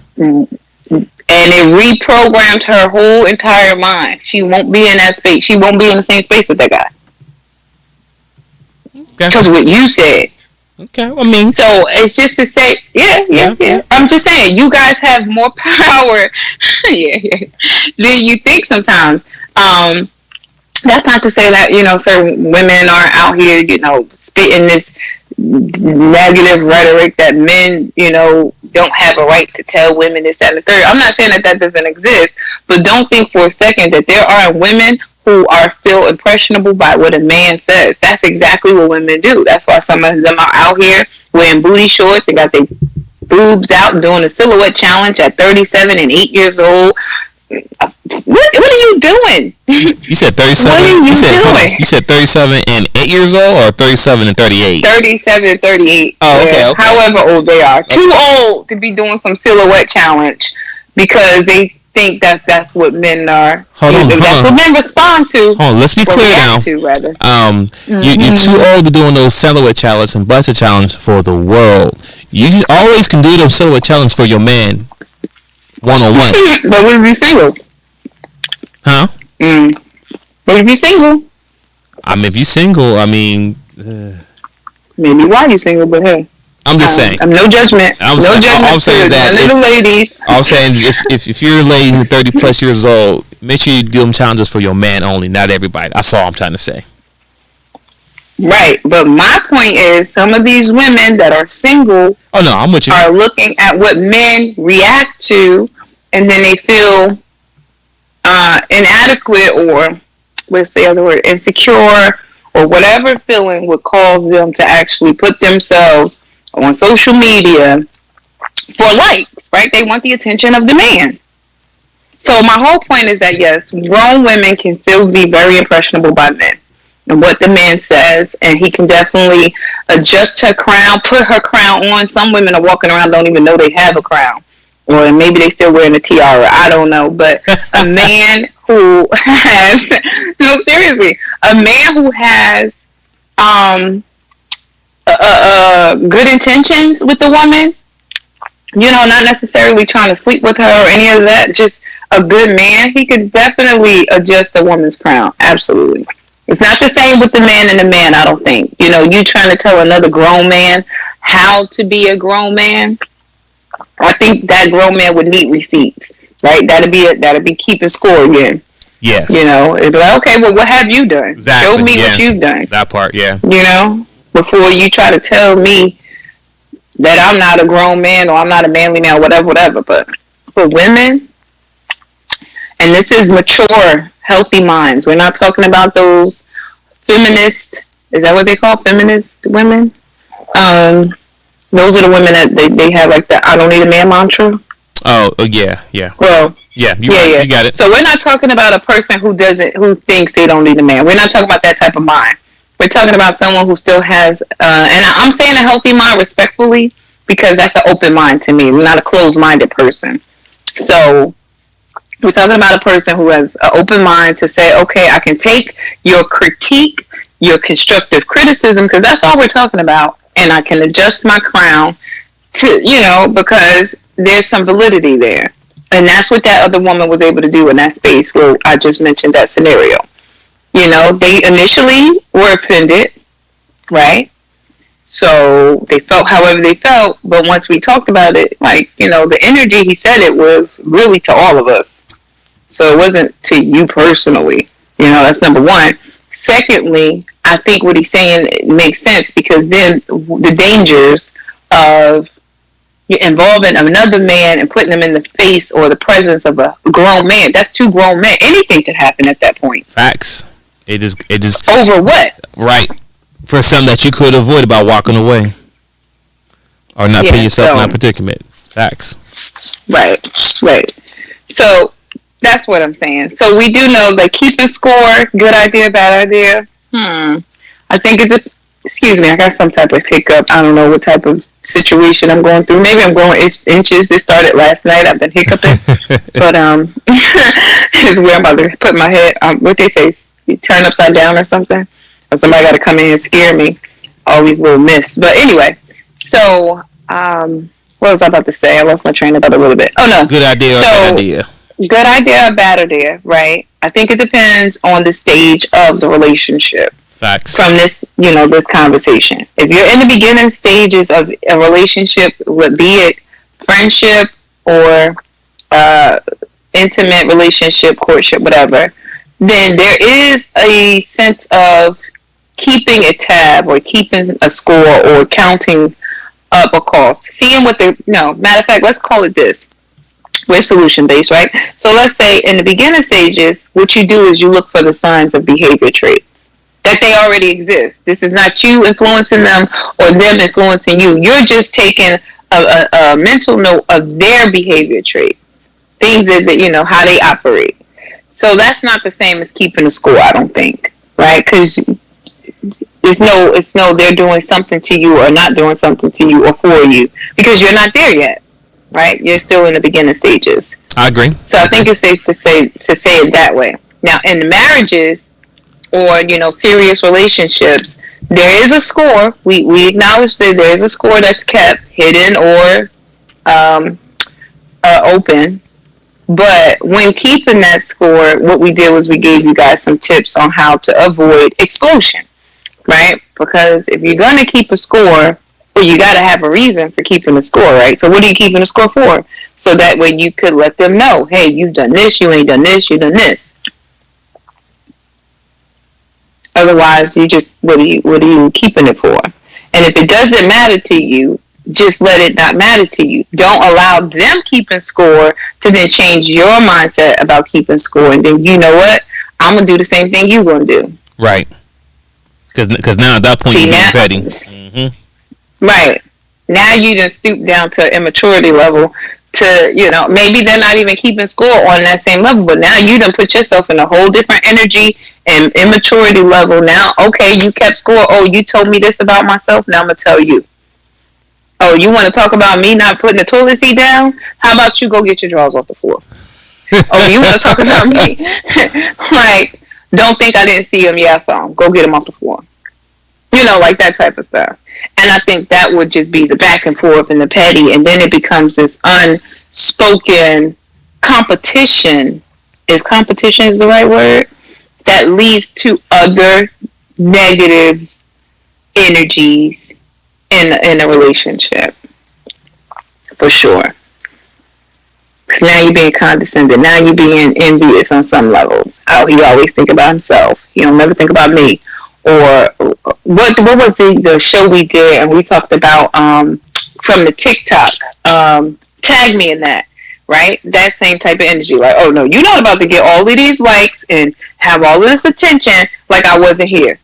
And it reprogrammed her whole entire mind. She won't be in that space. She won't be in the same space with that guy. Okay. Because what you said. Okay, I mean. So it's just to say, yeah. I'm just saying, you guys have more power than you think sometimes. That's not to say that, certain women are out here, spitting this negative rhetoric that men, don't have a right to tell women this, that, and the third. I'm not saying that doesn't exist, but don't think for a second that there are women who are still impressionable by what a man says. That's exactly what women do. That's why some of them are out here wearing booty shorts and got their boobs out and doing a silhouette challenge at 37 and 8 years old. What are you doing? You said 37. What are you doing? You said 37 and 8 years old, or 37 and 38? 37 and 38. Oh, okay. However old they are. Too old to be doing some silhouette challenge because they think that's what men are. Hold on. What men respond to. Hold on. Let's be clear now. You're too old to be doing those silhouette challenge and busted challenge for the world. You always can do those silhouette challenge for your man. 1-on-1. But what if you're single? Huh? What if you're single? If you're single, maybe why you're single, but hey. I'm just saying. No judgment. I'm saying that little ladies. I'm saying if you're a lady 30 plus years old, make sure you do them challenges for your man only, not everybody. That's all I'm trying to say. Right, but my point is, some of these women that are single, I'm with you, are looking at what men react to, and then they feel inadequate, or what's the other word, insecure, or whatever feeling would cause them to actually put themselves on social media for likes, right? They want the attention of the man. So my whole point is that, yes, grown women can still be very impressionable by men and what the man says, and he can definitely adjust her crown, put her crown on. Some women are walking around, don't even know they have a crown, or maybe they still wearing a tiara. I don't know, but a man who has no, seriously, a man who has good intentions with the woman, not necessarily trying to sleep with her or any of that, just a good man, he could definitely adjust a woman's crown. Absolutely. It's not the same with the man and the man, I don't think. You trying to tell another grown man how to be a grown man, I think that grown man would need receipts, right? That'd be keeping score again. Yes. It'd be like, okay, well, what have you done? Exactly. Show me what you've done. That part, yeah. Before you try to tell me that I'm not a grown man or I'm not a manly man, whatever. But for women, and this is mature, healthy minds. We're not talking about those feminist. Is that what they call feminist women? Those are the women that they have like the "I don't need a man" mantra. Oh yeah. Well, yeah, you got it. So we're not talking about a person who thinks they don't need a man. We're not talking about that type of mind. We're talking about someone who still has, and I'm saying a healthy mind respectfully because that's an open mind to me. I'm not a closed-minded person. So we're talking about a person who has an open mind to say, okay, I can take your critique, your constructive criticism, because that's all we're talking about, and I can adjust my crown to, because there's some validity there. And that's what that other woman was able to do in that space where I just mentioned that scenario. They initially were offended, right? So they felt however they felt, but once we talked about it, the energy he said it was really to all of us. So it wasn't to you personally. That's number one. Secondly, I think what he's saying makes sense because then the dangers of involving another man and putting them in the face or the presence of a grown man, that's two grown men. Anything could happen at that point. Facts. It is over what? Right. for something that you could avoid by walking away or not putting yourself in that predicament. Facts. Right. So that's what I'm saying. So we do know that keeping score, good idea, bad idea. I think it's a. Excuse me, I got some type of hiccup. I don't know what type of situation I'm going through. Maybe I'm going inches. It started last night. I've been hiccuping, but it's where I'm about to put my head. What they say, you turn upside down or something. Or somebody got to come in and scare me. All these little myths. But anyway, so what was I about to say? I lost my train of thought a little bit. Oh no, good idea or bad idea? Good idea or bad idea, right? I think it depends on the stage of the relationship. Facts. From this, this conversation. If you're in the beginning stages of a relationship, be it friendship or intimate relationship, courtship, whatever, then there is a sense of keeping a tab or keeping a score or counting up a cost. Seeing what matter of fact, let's call it this. We're solution based, right? So let's say in the beginning stages, what you do is you look for the signs of behavior traits. That they already exist. This is not you influencing them or them influencing you. You're just taking a mental note of their behavior traits, things that how they operate. So that's not the same as keeping a score, I don't think, right? Because it's no they're doing something to you or not doing something to you or for you because you're not there yet, right? You're still in the beginning stages. I agree. So I think it's safe to say it that way. Now in the marriages. Or serious relationships, there is a score. We acknowledge that there is a score that's kept hidden or open. But when keeping that score, what we did was we gave you guys some tips on how to avoid explosion, right? Because if you're gonna keep a score, well, you got to have a reason for keeping a score, right? So what are you keeping a score for? So that way you could let them know, hey, you've done this, you ain't done this, you done this. Otherwise, you just what are you keeping it for? And if it doesn't matter to you, just let it not matter to you. Don't allow them keeping score to then change your mindset about keeping score. And then you know what? I'm gonna do the same thing you're gonna do. Right. Because now at that point you're being petty. Mm-hmm. Right. Now you just stoop down to immaturity level. To maybe they're not even keeping score on that same level, but now you done put yourself in a whole different energy and immaturity level. Now, okay, you kept score. Oh, you told me this about myself. Now I'm gonna tell you. Oh, you want to talk about me not putting the toilet seat down? How about you go get your drawers off the floor? Oh, you want to talk about me? Like, don't think I didn't see him. Yeah, I saw him. Go get him off the floor. Like that type of stuff. And I think that would just be the back and forth and the petty, and then it becomes this unspoken competition, if competition is the right word, that leads to other negative energies in a relationship. For sure. Because now you're being condescending. Now you're being envious on some level. Oh, he always think about himself. He don't never think about me. Or what was the show we did and we talked about from the TikTok, tag me in that, right? That same type of energy, like, oh no, you're not about to get all of these likes and have all of this attention like I wasn't here,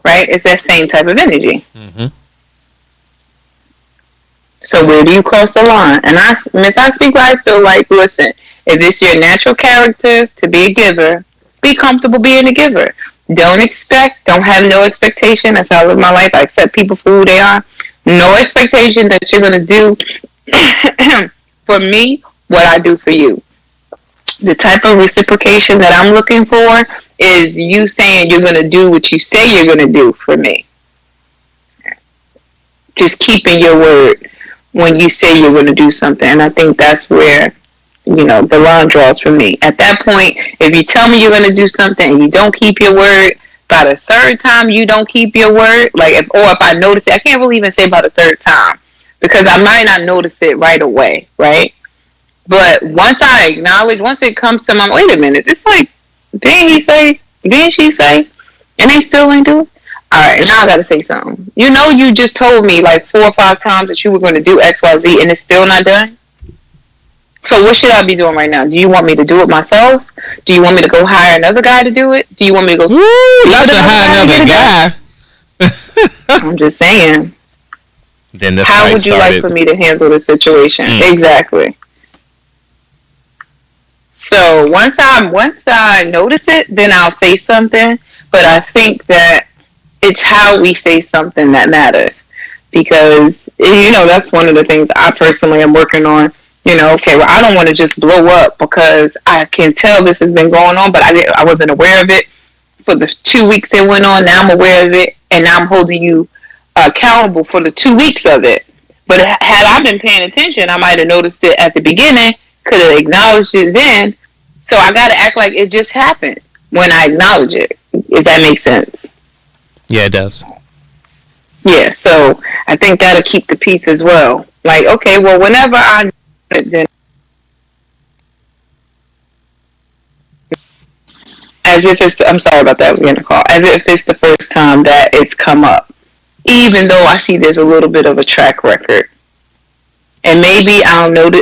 right? It's that same type of energy. Mm-hmm. So where do you cross the line? And I speak like I feel like, listen, if it's your natural character to be a giver, be comfortable being a giver. Don't have no expectation. That's how I live my life. I accept people for who they are. No expectation that you're going to do for me what I do for you. The type of reciprocation that I'm looking for is you saying you're going to do what you say you're going to do for me. Just keeping your word when you say you're going to do something. And I think that's where the line draws for me. At that point, if you tell me you're going to do something and you don't keep your word, by the third time you don't keep your word, if I notice it, I can't really even say by the third time because I might not notice it right away, right? But once I acknowledge, once it comes to my, wait a minute, it's like, didn't she say, and they still ain't do it? All right, now I got to say something. You just told me like 4 or 5 times that you were going to do X, Y, Z and it's still not done? So what should I be doing right now? Do you want me to do it myself? Do you want me to go hire another guy to do it? Do you want me to go? Not to hire another guy. I'm just saying. Then the how fight would you started. like for me to handle the situation? Exactly. So once I notice it, then I'll say something. But I think that it's how we say something that matters, because that's one of the things I personally am working on. Okay, well, I don't want to just blow up because I can tell this has been going on, but I wasn't aware of it for the 2 weeks it went on. Now I'm aware of it, and now I'm holding you accountable for the 2 weeks of it. But had I been paying attention, I might have noticed it at the beginning, could have acknowledged it then. So I got to act like it just happened when I acknowledge it, if that makes sense. Yeah, it does. Yeah, so I think that'll keep the peace as well. Like, okay, well, whenever I then as if I'm sorry about that, I was getting a call. As if it's the first time that it's come up, even though I see there's a little bit of a track record. And maybe I'll note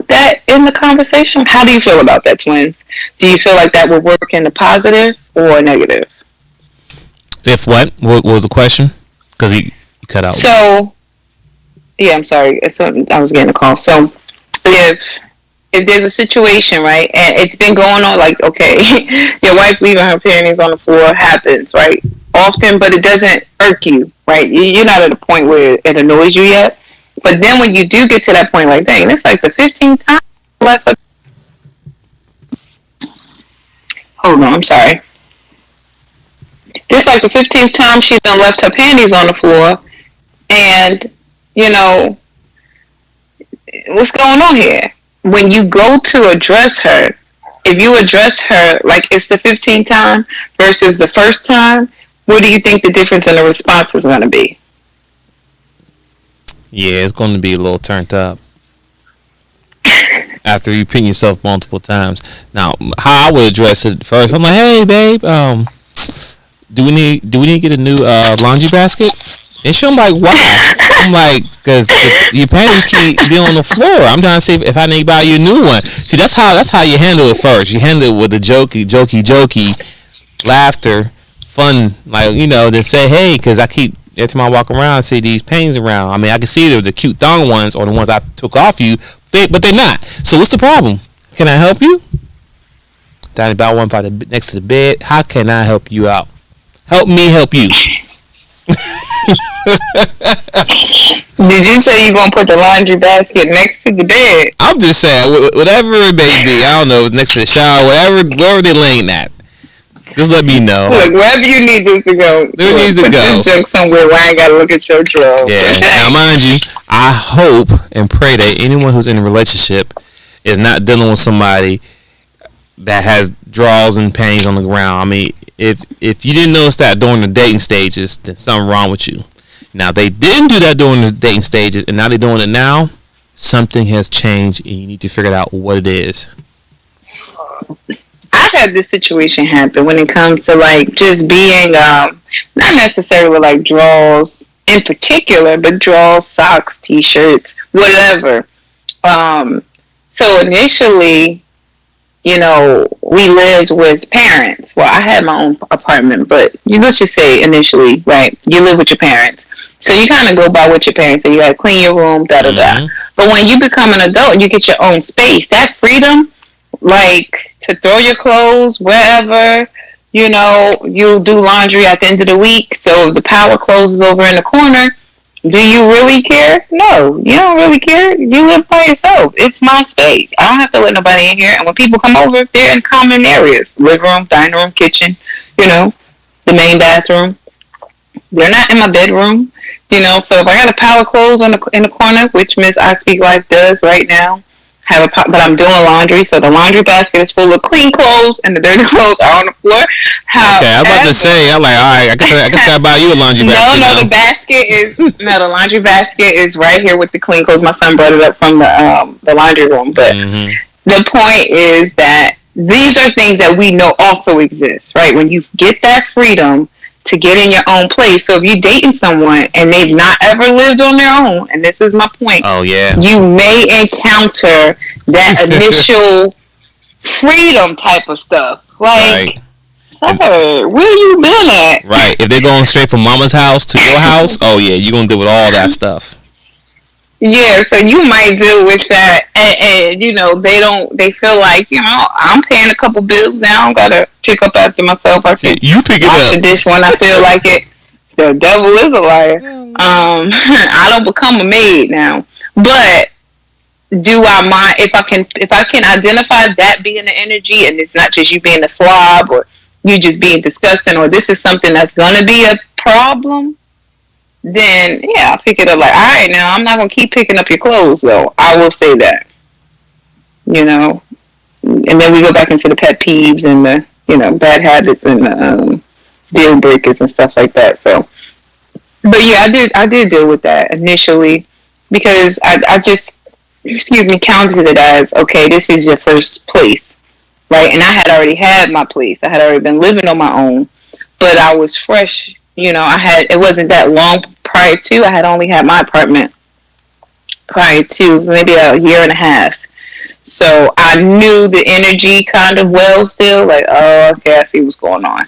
that in the conversation. How do you feel about that, Twins? Do you feel like that would work in the positive or negative? If what? What was the question? Because you cut out. So, yeah, I'm sorry. I was getting a call. So, if there's a situation, right, and it's been going on, like, okay, your wife leaving her panties on the floor happens, right, often, but it doesn't irk you, right? You're not at a point where it annoys you yet. But then when you do get to that point, like, dang, it's like the 15th time left. Hold on, I'm sorry. This like the 15th time she done left her panties on the floor, and what's going on here? When you go to address her, if you address her like it's the 15th time versus the first time, what do you think the difference in the response is going to be? Yeah, it's going to be a little turned up after you repeat yourself multiple times. Now, how I would address it first, I'm like, hey, babe, do we need to get a new laundry basket? And she'll like, why? I'm like, because your panties keep being on the floor. I'm trying to see if I need to buy you a new one. See, that's how you handle it first. You handle it with the jokey laughter, fun, like, to say, hey, because every time I walk around, I see these panties around. I mean, I can see the cute thong ones or the ones I took off you, but they're not. So what's the problem? Can I help you? Down about one by next to the bed. How can I help you out? Help me help you. Did you say you're gonna put the laundry basket next to the bed? I'm just saying, whatever it may be. I don't know, next to the shower, wherever they're laying at. Just let me know. Look, wherever you need this to go. There needs to put go. This junk somewhere where I ain't gotta look at your drawers. Yeah. Now, mind you, I hope and pray that anyone who's in a relationship is not dealing with somebody that has drawers and panties on the ground. I mean, if you didn't notice that during the dating stages, then something wrong with you. Now, they didn't do that during the dating stages, and now they're doing it now. Something has changed, and you need to figure out what it is. I've had this situation happen when it comes to like just being not necessarily like drawers in particular, but drawers, socks, t-shirts, whatever. So initially, we lived with parents. Well, I had my own apartment, but let's just say initially, right? You live with your parents, so you kind of go by what your parents say. You gotta clean your room, da da da. But when you become an adult, you get your own space. That freedom, like to throw your clothes wherever, you'll do laundry at the end of the week. So if the power closes over in the corner, do you really care? No, you don't really care. You live by yourself. It's my space. I don't have to let nobody in here. And when people come over, they're in common areas. Living room, dining room, kitchen, the main bathroom. They're not in my bedroom, So if I got a pile of clothes in the corner, which Miss I Speak Life does right now, but I'm doing laundry, so the laundry basket is full of clean clothes and the dirty clothes are on the floor. Okay, I'm about to say, I'm like, all right, I guess I buy you a laundry basket. The laundry basket is right here with the clean clothes. My son brought it up from the laundry room, but the point is that these are things that we know also exist, right? When you get that freedom, to get in your own place. So if you're dating someone and they've not ever lived on their own, and this is my point, Oh yeah. you may encounter that initial freedom type of stuff. Like, Right. sir, where you been at? Right. If they're going straight from mama's house to your house, oh yeah, you're gonna deal with all that stuff. Yeah, so you might deal with that, and they feel like, I'm paying a couple bills now. I gotta pick up after myself. I can You pick it wash up. the dish when I feel like it. The devil is a liar. I don't become a maid now, but do I mind if I can identify that being the energy, and it's not just you being a slob or you just being disgusting, or this is something that's gonna be a problem? Then yeah, I'll pick it up. Like, all right, now I'm not gonna keep picking up your clothes, though. I will say that, and then we go back into the pet peeves and the bad habits and the deal breakers and stuff like that. So, but yeah, I did deal with that initially because I just counted it as, okay, this is your first place, right? And I had already had my place. I had already been living on my own, but I was fresh. It wasn't that long prior to. I had only had my apartment prior to maybe a year and a half. So I knew the energy kind of well still. Like, oh, okay, I see what's going on.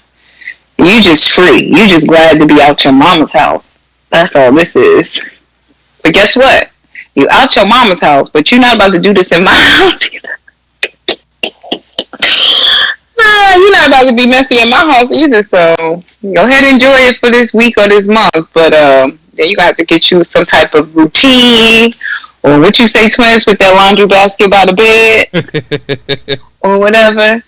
You just free. You just glad to be out your mama's house. That's all this is. But guess what? You out your mama's house, but you're not about to do this in my house either. You're not about to be messy in my house either, so go ahead and enjoy it for this week or this month. But then you got to get you some type of routine, or what you say, twins, with that laundry basket by the bed, or whatever.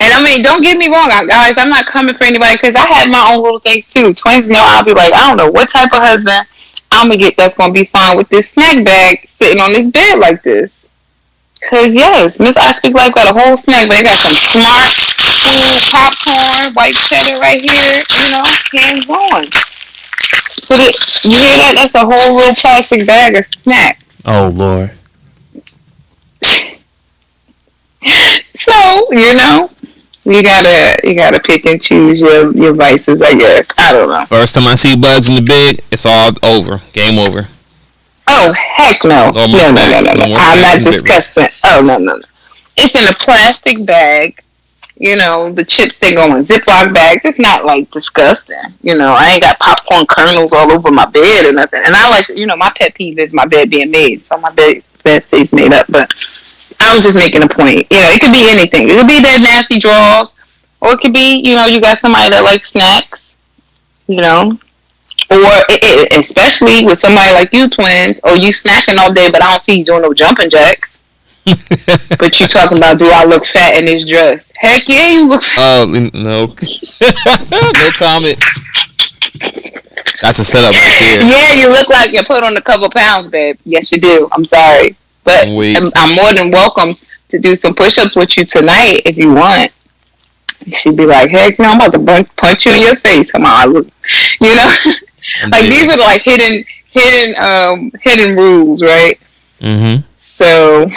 And I mean, don't get me wrong, guys. I'm not coming for anybody because I have my own little things too. Twins know I'll be like, I don't know what type of husband I'm gonna get that's gonna be fine with this snack bag sitting on this bed like this. Cause yes, Miss I Speak Life got a whole snack bag. Got some smart food, popcorn, white cheddar right here. Hands on. You hear that? That's a whole little plastic bag of snacks. Oh Lord. So you gotta pick and choose your vices, I guess. I don't know. First time I see bugs in the bed, it's all over. Game over. Oh heck no! No No. I'm not disgusting. Oh no. It's in a plastic bag. The chips, they go in Ziploc bags. It's not like disgusting. I ain't got popcorn kernels all over my bed or nothing. And I like, my pet peeve is my bed being made, so my bed stays made up. But I was just making a point. It could be anything. It could be that nasty drawers, or it could be, you got somebody that likes snacks, or especially with somebody like you, twins, or you snacking all day, but I don't see you doing no jumping jacks. But you talking about, do I look fat in this dress? Heck yeah, you look fat. Oh no, no comment. That's a setup right there. Yeah, you look like you put on a couple pounds, babe. Yes, you do. I'm sorry. But I'm more than welcome to do some push-ups with you tonight if you want. She'd be like, heck no, I'm about to punch you in your face. Come on, look. Like these are like hidden rules, right? Mm-hmm. So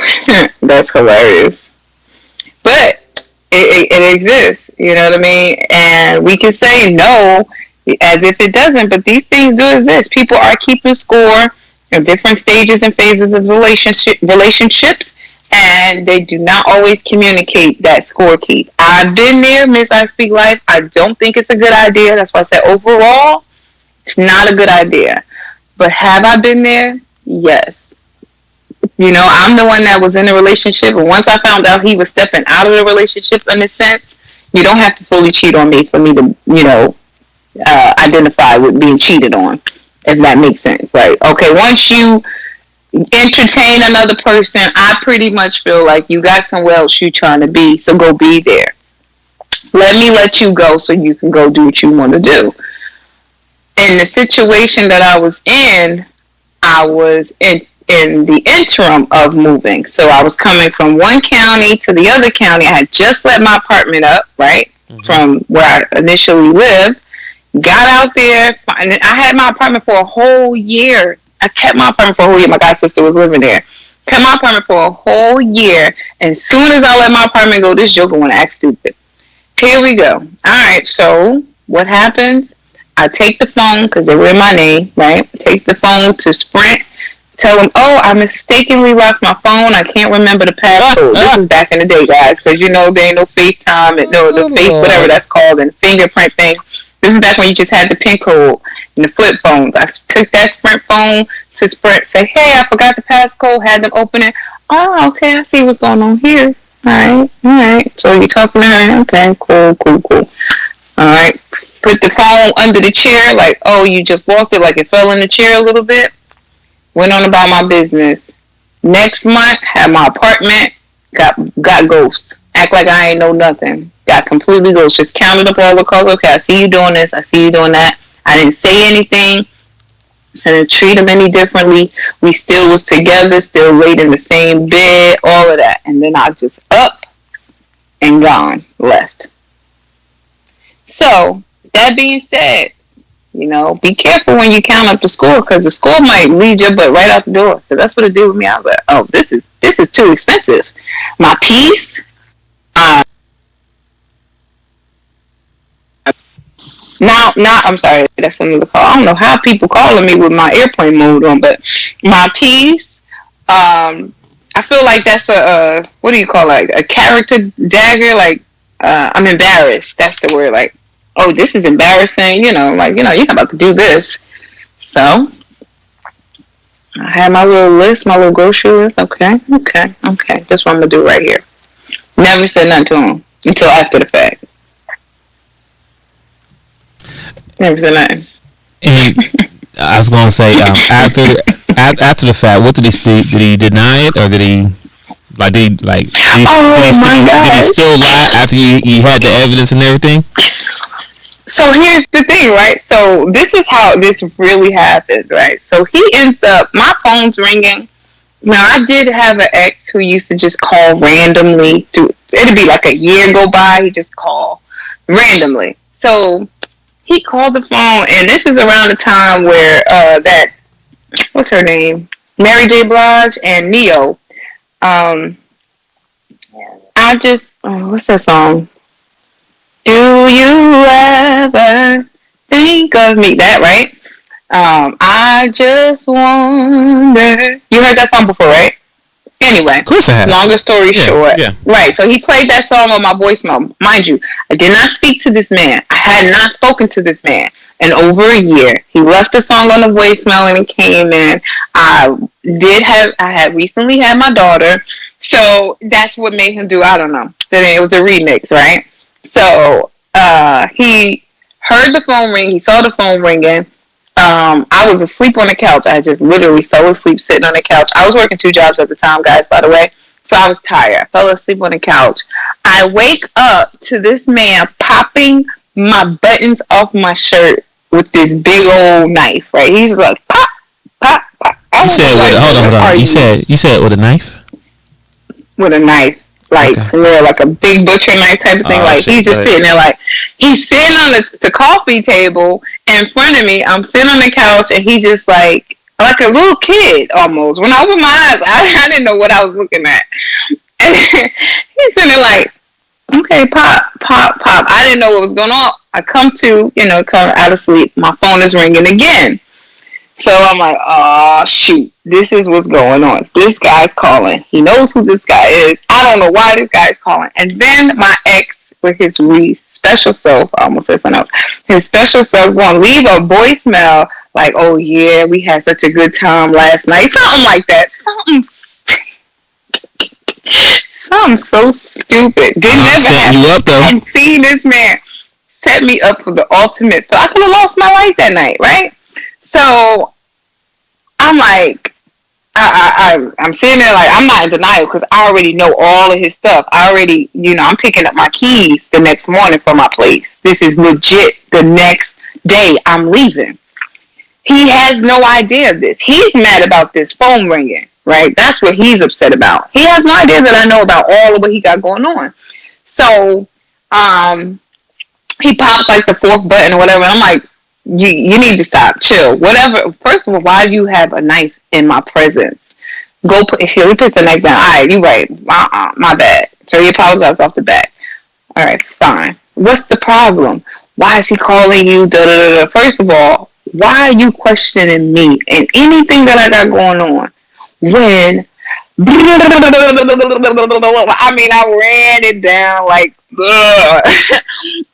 that's hilarious. But it exists, you know what I mean? And we can say no as if it doesn't, but these things do exist. People are keeping score of different stages and phases of relationships, and they do not always communicate that score keep. I've been there, Miss I Speak Life. I don't think it's a good idea. That's why I said overall, it's not a good idea. But have I been there? Yes. I'm the one that was in a relationship, and once I found out he was stepping out of the relationship in a sense, you don't have to fully cheat on me for me to, identify with being cheated on, if that makes sense. Like, okay, once you entertain another person, I pretty much feel like you got somewhere else you trying to be, so go be there. Let me let you go so you can go do what you want to do. In the situation that I was in the interim of moving. So I was coming from one county to the other county. I had just let my apartment up, right, from where I initially lived. Got out there, and I had my apartment for a whole year. I kept my apartment for a whole year. My god sister was living there. Kept my apartment for a whole year. And as soon as I let my apartment go, this joker want to act stupid. Here we go. All right, so what happens? I take the phone because they were in my name, right? Take the phone to Sprint. Tell them, oh, I mistakenly locked my phone. I can't remember the passcode. This is back in the day, guys, because there ain't no FaceTime and no the face whatever that's called and fingerprint thing. This is back when you just had the PIN code and the flip phones. I took that Sprint phone to Sprint, say, hey, I forgot the passcode. Had them open it. Oh, okay, I see what's going on here. All right. So you're talking to her. Okay, cool. All right. Put the phone under the chair, like, oh, you just lost it, like it fell in the chair a little bit. Went on about my business. Next month, had my apartment, got ghost. Act like I ain't know nothing. Got completely ghost. Just counted up all the calls. Okay, I see you doing this. I see you doing that. I didn't say anything. I didn't treat him any differently. We still was together, still laid in the same bed, all of that. And then I just up and gone, left. So, that being said, be careful when you count up the score because the score might lead your butt right out the door. Because that's what it did with me. I was like, oh, this is too expensive. My peace. Now, I'm sorry, that's another call. I don't know how people calling me with my airplane mode on, but my peace. I feel like that's a what do you call it? A character dagger. Like I'm embarrassed. That's the word. Like, oh, this is embarrassing. You're not about to do this. So I had my little list, my little grocery list. Okay. That's what I'm gonna do right here. Never said nothing to him until after the fact. Never said nothing. And I was gonna say after the fact, what did he do? Did he deny it or did he did he still lie after he had the evidence and everything? So here's the thing, right? So this is how this really happened, right? So he ends up, my phone's ringing. Now, I did have an ex who used to just call randomly. It'd be like a year go by, he'd just call randomly. So he called the phone, and this is around the time where what's her name? Mary J. Blige and Neo. What's that song? Do you ever think of me? That, right? I just wonder. You heard that song before, right? Anyway. Of course I have. Longer story short. Yeah. Right, so he played that song on my voicemail. Mind you, I did not speak to this man. I had not spoken to this man in over a year. He left the song on the voicemail and it came in. I had recently had my daughter. So that's what made him do, I don't know. It was a remix, right? So he heard the phone ring. He saw the phone ringing. I was asleep on the couch. I just literally fell asleep sitting on the couch. I was working 2 jobs at the time, guys, by the way. So I was tired. I fell asleep on the couch. I wake up to this man popping my buttons off my shirt with this big old knife, right? He's like, pop, pop, pop. You said hold on. You said with a knife? With a knife. Like, okay. Real, like a big butcher knife type of thing. He's just sitting there he's sitting on the coffee table in front of me. I'm sitting on the couch and he's just like a little kid almost. When I opened my eyes, I didn't know what I was looking at. And he's sitting there okay, pop, pop, pop. I didn't know what was going on. I come out of sleep. My phone is ringing again. So I'm like, oh, shoot. This is what's going on. This guy's calling. He knows who this guy is. I don't know why this guy's calling. And then my ex, with his special self, I almost said something else, his special self going to leave a voicemail like, oh, yeah, we had such a good time last night. Something like that. Something so stupid. Didn't ever happen. You up, though. I'm seeing this man set me up for the ultimate. I could have lost my life that night, right? So I'm like, I'm sitting there like, I'm not in denial because I already know all of his stuff. I already, I'm picking up my keys the next morning for my place. This is legit. The next day I'm leaving. He has no idea of this. He's mad about this phone ringing, right? That's what he's upset about. He has no idea that I know about all of what he got going on. So, he pops like the 4th button or whatever. And I'm like, you need to stop, chill, whatever. First of all, why do you have a knife in my presence? If he puts the knife down, all right, you right, my bad. So he apologized off the bat. All right, fine. What's the problem? Why is he calling you? Da, da, da, da. First of all, why are you questioning me and anything that I got going on? When I mean, I ran it down like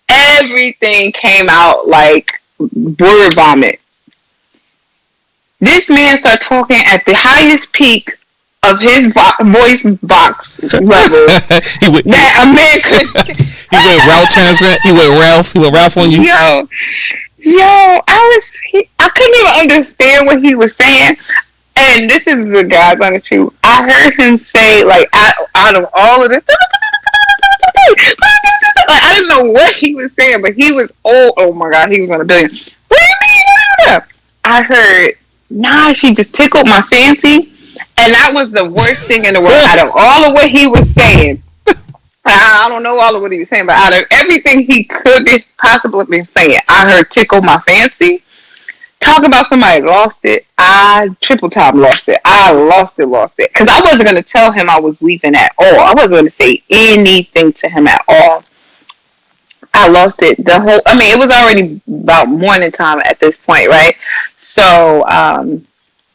everything came out like word vomit. This man started talking at the highest peak of his voice box level. That a man could. He went Ralph transfer. He went Ralph on you. I couldn't even understand what he was saying. And this is the guy's honest truth. I heard him say, like, out of all of this, like, I didn't know what he was saying, but he was oh my God, he was on a billion. What do you mean? I heard, nah, she just tickled my fancy. And that was the worst thing in the world. Out of all of what he was saying, I don't know all of what he was saying, but out of everything he could be possibly been saying, I heard tickle my fancy. Talk about somebody lost it. I triple time lost it. I lost it. Because I wasn't going to tell him I was leaving at all. I wasn't going to say anything to him at all. I lost it. It was already about morning time at this point, right? So,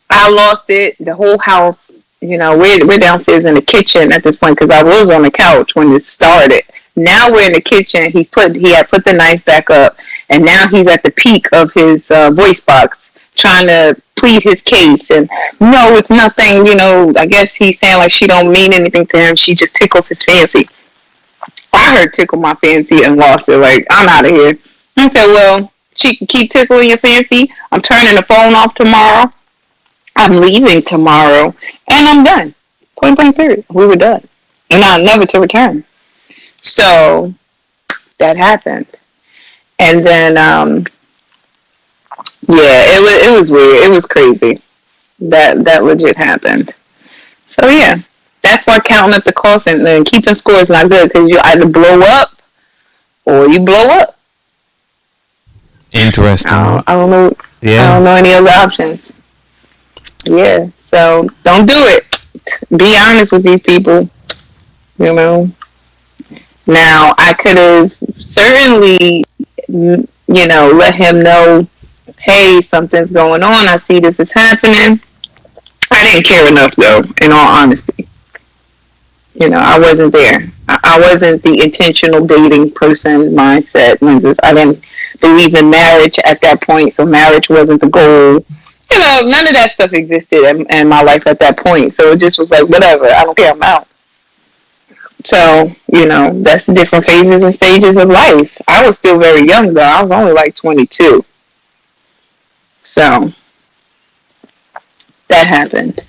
I lost it. The whole house, we're downstairs in the kitchen at this point because I was on the couch when this started. Now we're in the kitchen. He had put the knife back up, and now he's at the peak of his voice box trying to plead his case. And no, it's nothing. I guess he's saying like she don't mean anything to him. She just tickles his fancy. I heard tickle my fancy and lost it. Like, I'm out of here. I said, well, she can keep tickling your fancy. I'm turning the phone off tomorrow. I'm leaving tomorrow, and I'm done. Point blank period. We were done, and I'll never to return. So that happened, and then it was weird. It was crazy. That legit happened. So yeah, that's why counting up the cost and keeping score is not good because you either blow up or you blow up. Interesting. I don't know. Yeah. I don't know any other options. Yeah, so don't do it. Be honest with these people. Now, I could have certainly, let him know, hey, something's going on. I see this is happening. I didn't care enough, though, in all honesty. I wasn't there. I wasn't the intentional dating person mindset. I didn't believe in marriage at that point, so marriage wasn't the goal. None of that stuff existed in my life at that point. So it just was like, whatever, I don't care, I'm out. So, that's the different phases and stages of life. I was still very young, though. I was only like 22. So, that happened.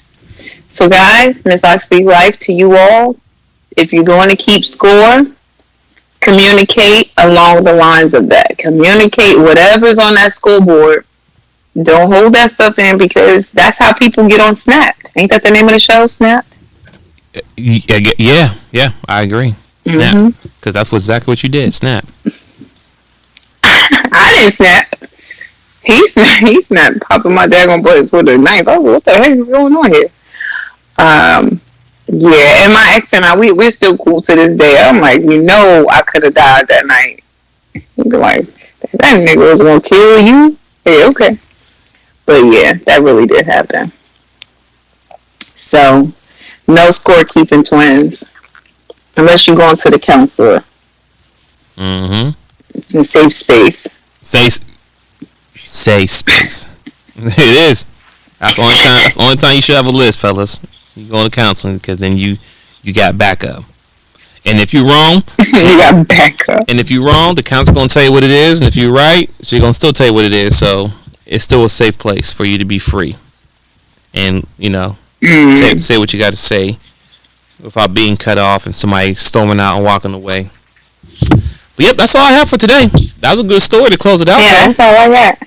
So, guys, Miss I Speak Life to you all. If you're going to keep score, communicate along the lines of that. Communicate whatever's on that scoreboard. Don't hold that stuff in because that's how people get on Snapped. Ain't that the name of the show, Snapped? Yeah, I agree. Snap, because that's exactly what you did. Snap. I didn't snap. He snapped, popping my daggone butt with a knife. I was like, what the heck is going on here? Yeah, and my ex and I, we're still cool to this day. I'm like, I could have died that night. He'd be like, that nigga was gonna kill you? Yeah, okay. But yeah, that really did happen. So, no scorekeeping, twins. Unless you're going to the counselor. Mm-hmm. In safe space. Safe space. It is. That's the only time you should have a list, fellas. You go to counseling because then you got backup. And if you're wrong, you got backup. And if you're wrong, the counselor's gonna tell you what it is, and if you're right, she's gonna still tell you what it is. So it's still a safe place for you to be free, and say what you got to say without being cut off and somebody storming out and walking away. But yep, that's all I have for today. That was a good story to close it out. Yeah, that's all I got.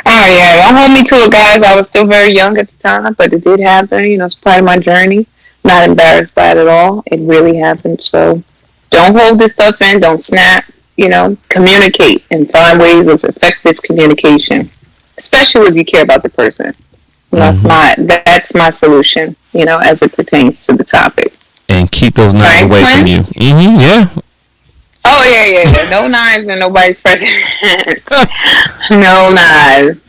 Oh yeah, don't hold me to it, guys. I was still very young at the time, but it did happen. It's part of my journey. Not embarrassed by it at all. It really happened. So don't hold this stuff in. Don't snap. Communicate and find ways of effective communication, especially if you care about the person. That's my solution. As it pertains to the topic. And keep those knives away from you. Yeah. Oh yeah. No knives in nobody's presence. No knives.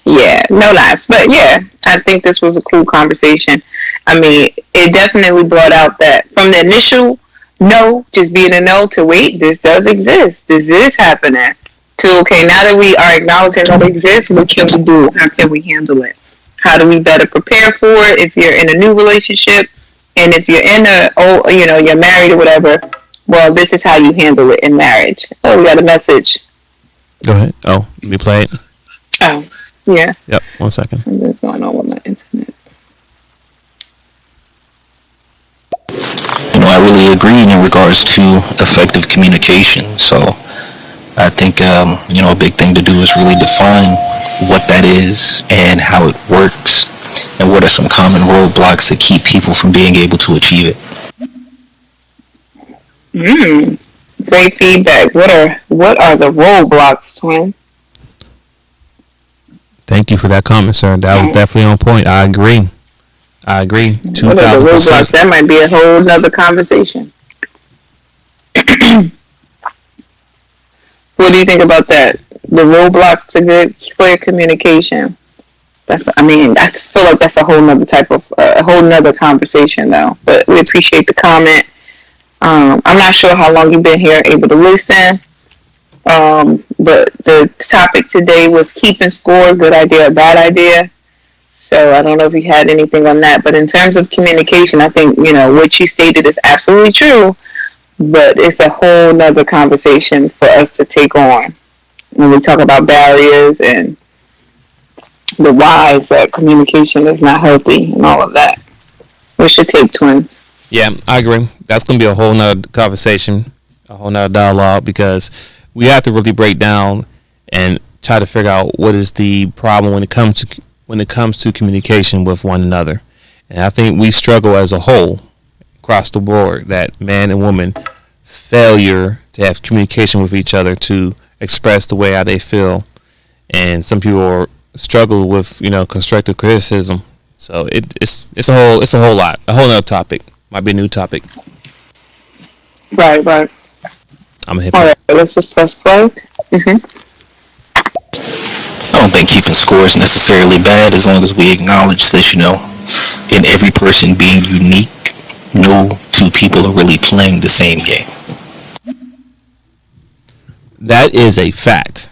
Yeah, no knives. But yeah, I think this was a cool conversation. I mean, it definitely brought out that from the initial no, just being a no, to wait, this does exist. This is happening. To okay, now that we are acknowledging that it exists, what can we do? How can we handle it? How do we better prepare for it if you're in a new relationship? And if you're in you're married or whatever, well, this is how you handle it in marriage. Oh, we got a message. Go ahead. Oh, let me play it. Oh, yeah. Yep, 1 second. Something's going on with my internet. I really agree in regards to effective communication. So I think, a big thing to do is really define what that is and how it works, and what are some common roadblocks that keep people from being able to achieve it. Great feedback. What are the roadblocks, Twin? Thank you for that comment, sir. That was definitely on point. I agree. 2000%. What are the roadblocks? That might be a whole nother conversation. What do you think about that? The roadblocks to good, clear communication. I feel like that's a whole nother a whole nother conversation, though. But we appreciate the comment. I'm not sure how long you've been here able to listen. But the topic today was keeping score, good idea or bad idea. So I don't know if you had anything on that. But in terms of communication, I think, what you stated is absolutely true. But it's a whole nother conversation for us to take on when we talk about barriers and the whys that communication is not healthy and all of that. What's your take, Twins? Yeah, I agree. That's going to be a whole nother conversation, a whole nother dialogue, because we have to really break down and try to figure out what is the problem when it comes to communication with one another. And I think we struggle as a whole across the board, that man and woman failure to have communication with each other to express the way how they feel. And some people struggle with constructive criticism. So it's a whole lot, a whole nother topic. Might be a new topic. Right. I'm gonna hit. All right, let's just press play. I don't think keeping score is necessarily bad, as long as we acknowledge that, in every person being unique, no two people are really playing the same game. That is a fact.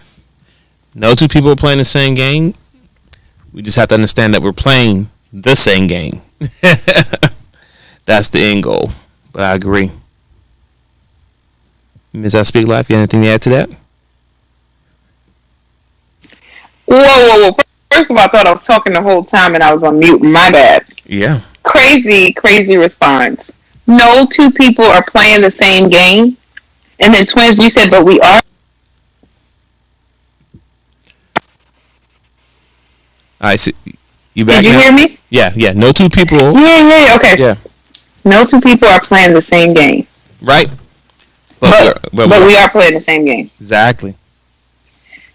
No two people are playing the same game. We just have to understand that we're playing the same game. That's the end goal. But I agree. Ms. I Speak Life, you have anything to add to that? Whoa. First of all, I thought I was talking the whole time and I was on mute. My bad. Yeah. Crazy response. No two people are playing the same game. And then Twins, you said, but we are. All right, so you back Did you now? hear me? Yeah. No two people. Yeah. Okay. Yeah. No two people are playing the same game. Right. But we are playing the same game. Exactly.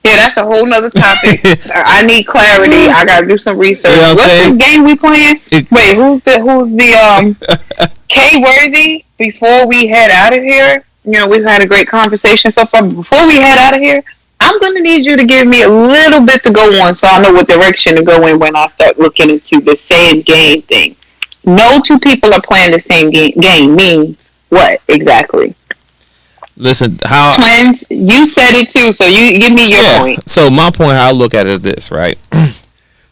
Yeah, that's a whole nother topic. I need clarity. I gotta do some research. You know what I'm What's saying? the game we playing? Wait, who's the K Worthy? Before we head out of here, we've had a great conversation so far. But before we head out of here, I'm gonna need you to give me a little bit to go on, so I know what direction to go in when I start looking into the same game thing. No two people are playing the same game means what exactly? Listen, Twins, you said it too, so you give me your point. So my point, how I look at it is this, right?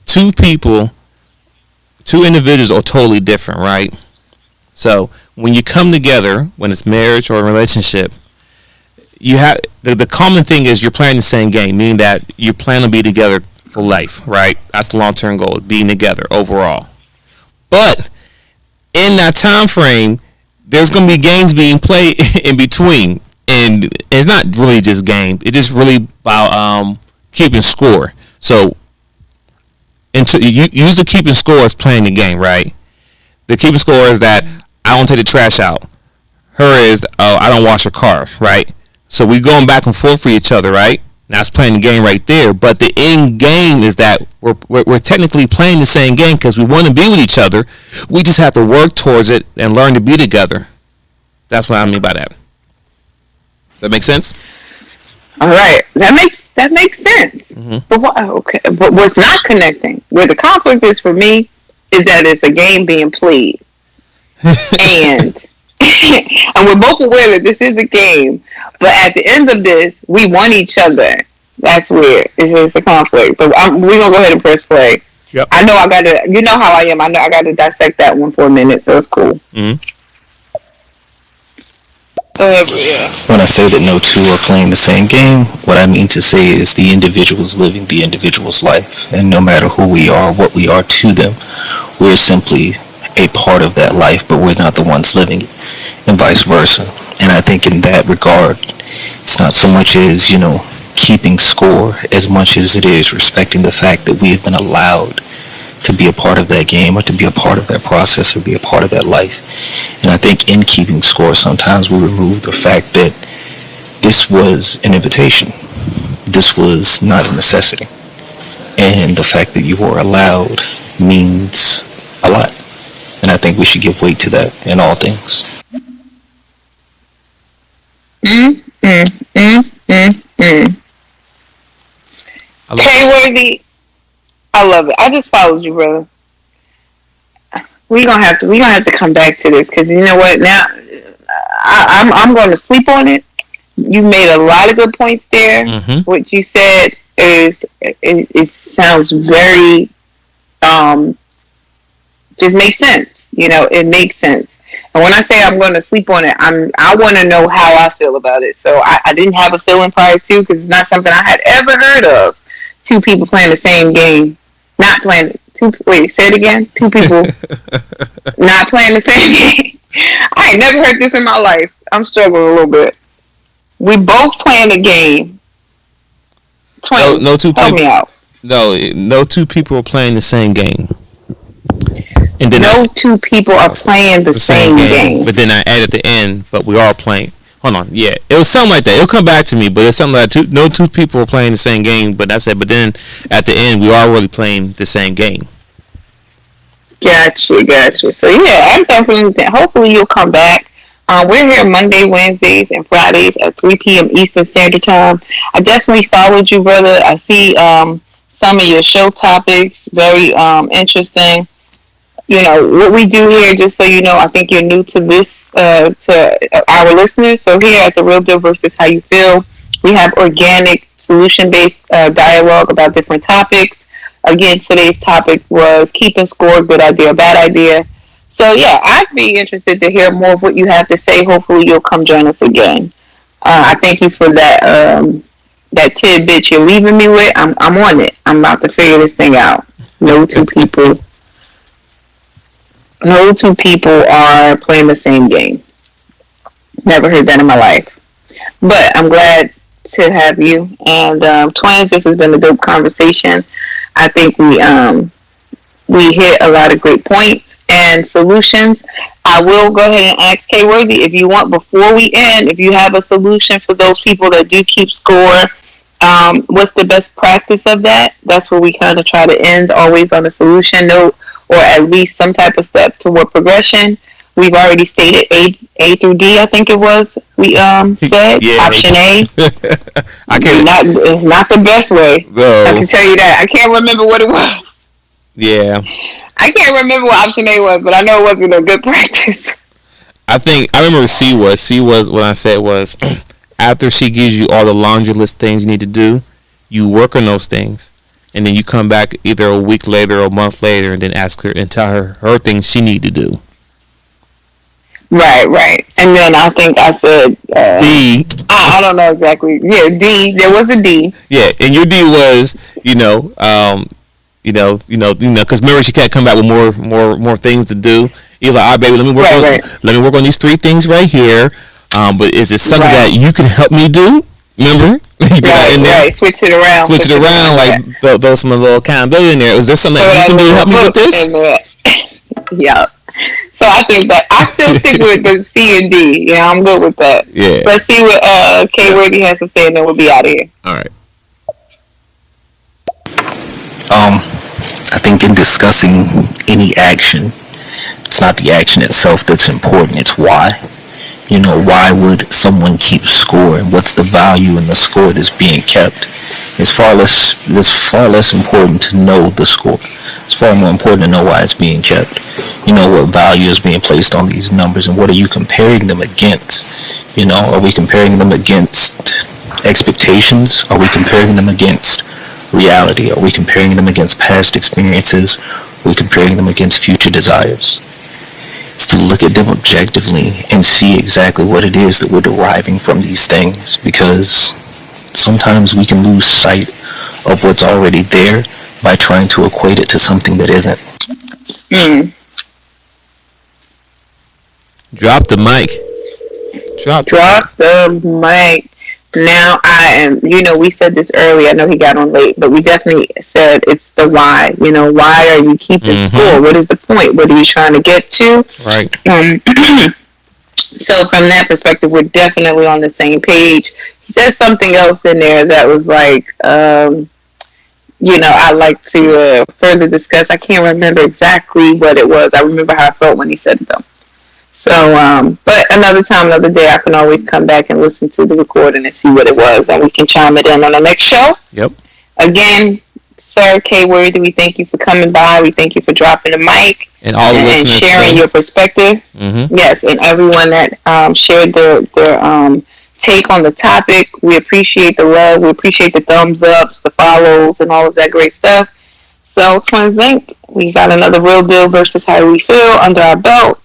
Two individuals are totally different, right? So when you come together, when it's marriage or a relationship, you have the common thing is you're playing the same game, meaning that you plan to be together for life, right? That's the long-term goal, being together overall. But in that time frame, there's going to be games being played in between. And it's not really just game. It's just really about keeping score. So, you use the keeping score as playing the game, right? The keeping score is that I don't take the trash out. Her is, I don't wash her car, right? So we going back and forth for each other, right? That's playing the game right there. But the end game is that we're technically playing the same game because we want to be with each other. We just have to work towards it and learn to be together. That's what I mean by that. that make sense? All right, that makes sense. Mm-hmm. But what? Okay, but what's not connecting? Where the conflict is for me is that it's a game being played, and and we're both aware that this is a game. But at the end of this, we want each other. That's where it's just a conflict. But we're gonna go ahead and press play. Yep. I know I gotta. You know how I am. I know I gotta dissect that one for a minute. So it's cool. Mm-hmm. Yeah. When I say that no two are playing the same game, what I mean to say is the individual is living the individual's life, and no matter who we are, what we are to them, we're simply a part of that life, but we're not the ones living it, and vice versa. And I think in that regard, it's not so much as, keeping score as much as it is respecting the fact that we have been allowed to be a part of that game, or to be a part of that process, or be a part of that life. And I think in keeping score, sometimes we remove the fact that this was an invitation. This was not a necessity. And the fact that you were allowed means a lot. And I think we should give weight to that in all things. K-Worthy, I love it. I just followed you, brother. We're gonna have to come back to this, because you know what? Now I'm going to sleep on it. You made a lot of good points there. Mm-hmm. What you said is it sounds very just makes sense. It makes sense. And when I say I'm going to sleep on it, I want to know how I feel about it. So I didn't have a feeling prior to, because it's not something I had ever heard of. Two people playing the same game, not playing. Wait, say it again. Two people not playing the same game. I ain't never heard this in my life. I'm struggling a little bit. We both playing the game. Twins, no two help people. me out. No two people are playing the same game. And then No two people are playing the same game. But then I add at the end, but we are playing. Hold on, yeah, it was something like that. It'll come back to me, but it's something like no two people are playing the same game. But that's it. But then at the end, we are really playing the same game. Gotcha. So yeah, I'm definitely. Hopefully, you'll come back. We're here Monday, Wednesdays, and Fridays at 3 p.m. Eastern Standard Time. I definitely followed you, brother. I see some of your show topics, very interesting. What we do here, just so you know, I think you're new to this, to our listeners. So here at The Real Deal versus How You Feel, we have organic, solution-based dialogue about different topics. Again, today's topic was keeping score, good idea, bad idea. So yeah, I'd be interested to hear more of what you have to say. Hopefully you'll come join us again. I thank you for that tidbit you're leaving me with. I'm on it. I'm about to figure this thing out. No two people are playing the same game. Never heard that in my life. But I'm glad to have you. And Twins, this has been a dope conversation. I think we hit a lot of great points and solutions. I will go ahead and ask K-Worthy, if you want, before we end, if you have a solution for those people that do keep score, what's the best practice of that? That's where we kind of try to end, always on a solution note, or at least some type of step toward progression. We've already stated A through D, I think it was. We said yeah. Option A. It's not the best way. No. I can tell you that. I can't remember what it was. Yeah. I can't remember what Option A was, but I know it wasn't a good practice. I remember C was what I said was after she gives you all the laundry list things you need to do, you work on those things. And then you come back either a week later or a month later and then ask her and tell her things she need to do. Right. And then I think I said D. I don't know exactly. Yeah, D. There was a D. Yeah, and your D was, because remember she can't come back with more things to do. You're like, all right, baby, let me work on these 3 things right here. But is it something that you can help me do? Remember? Right. Switch it around. Like throw some little accountability in there. Is there something that you can do to help me with this? Yeah. So I think that I still stick with the C and D. Yeah, I'm good with that. Yeah. Let's see what K-Worthy has to say, and then we'll be out of here. All right. I think in discussing any action, it's not the action itself that's important. It's why. Why would someone keep score, and what's the value in the score that's being kept? It's far less important to know the score. It's far more important to know why it's being kept. What value is being placed on these numbers, and what are you comparing them against? Are we comparing them against expectations? Are we comparing them against reality? Are we comparing them against past experiences? Are we comparing them against future desires? It's to look at them objectively and see exactly what it is that we're deriving from these things, because sometimes we can lose sight of what's already there by trying to equate it to something that isn't. Drop the mic. Drop the mic. Now I am, we said this earlier. I know he got on late, but we definitely said it's the why. Why are you keeping score? What is the point? What are you trying to get to? Right. So from that perspective, we're definitely on the same page. He said something else in there that was like, I'd like to further discuss. I can't remember exactly what it was. I remember how I felt when he said it, though. So, but another time, another day, I can always come back and listen to the recording and see what it was, and we can chime it in on the next show. Yep. Again, Sir K. Worthy, we thank you for coming by. We thank you for dropping the mic and all the listeners and sharing your perspective. Mm-hmm. Yes, and everyone that shared their take on the topic. We appreciate the love. We appreciate the thumbs ups, the follows, and all of that great stuff. So, Twinsinc, we got another Real Deal versus How We Feel under our belts.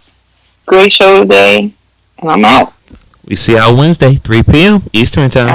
Great show today, and I'm out. We see y'all Wednesday, 3 p.m. Eastern Time.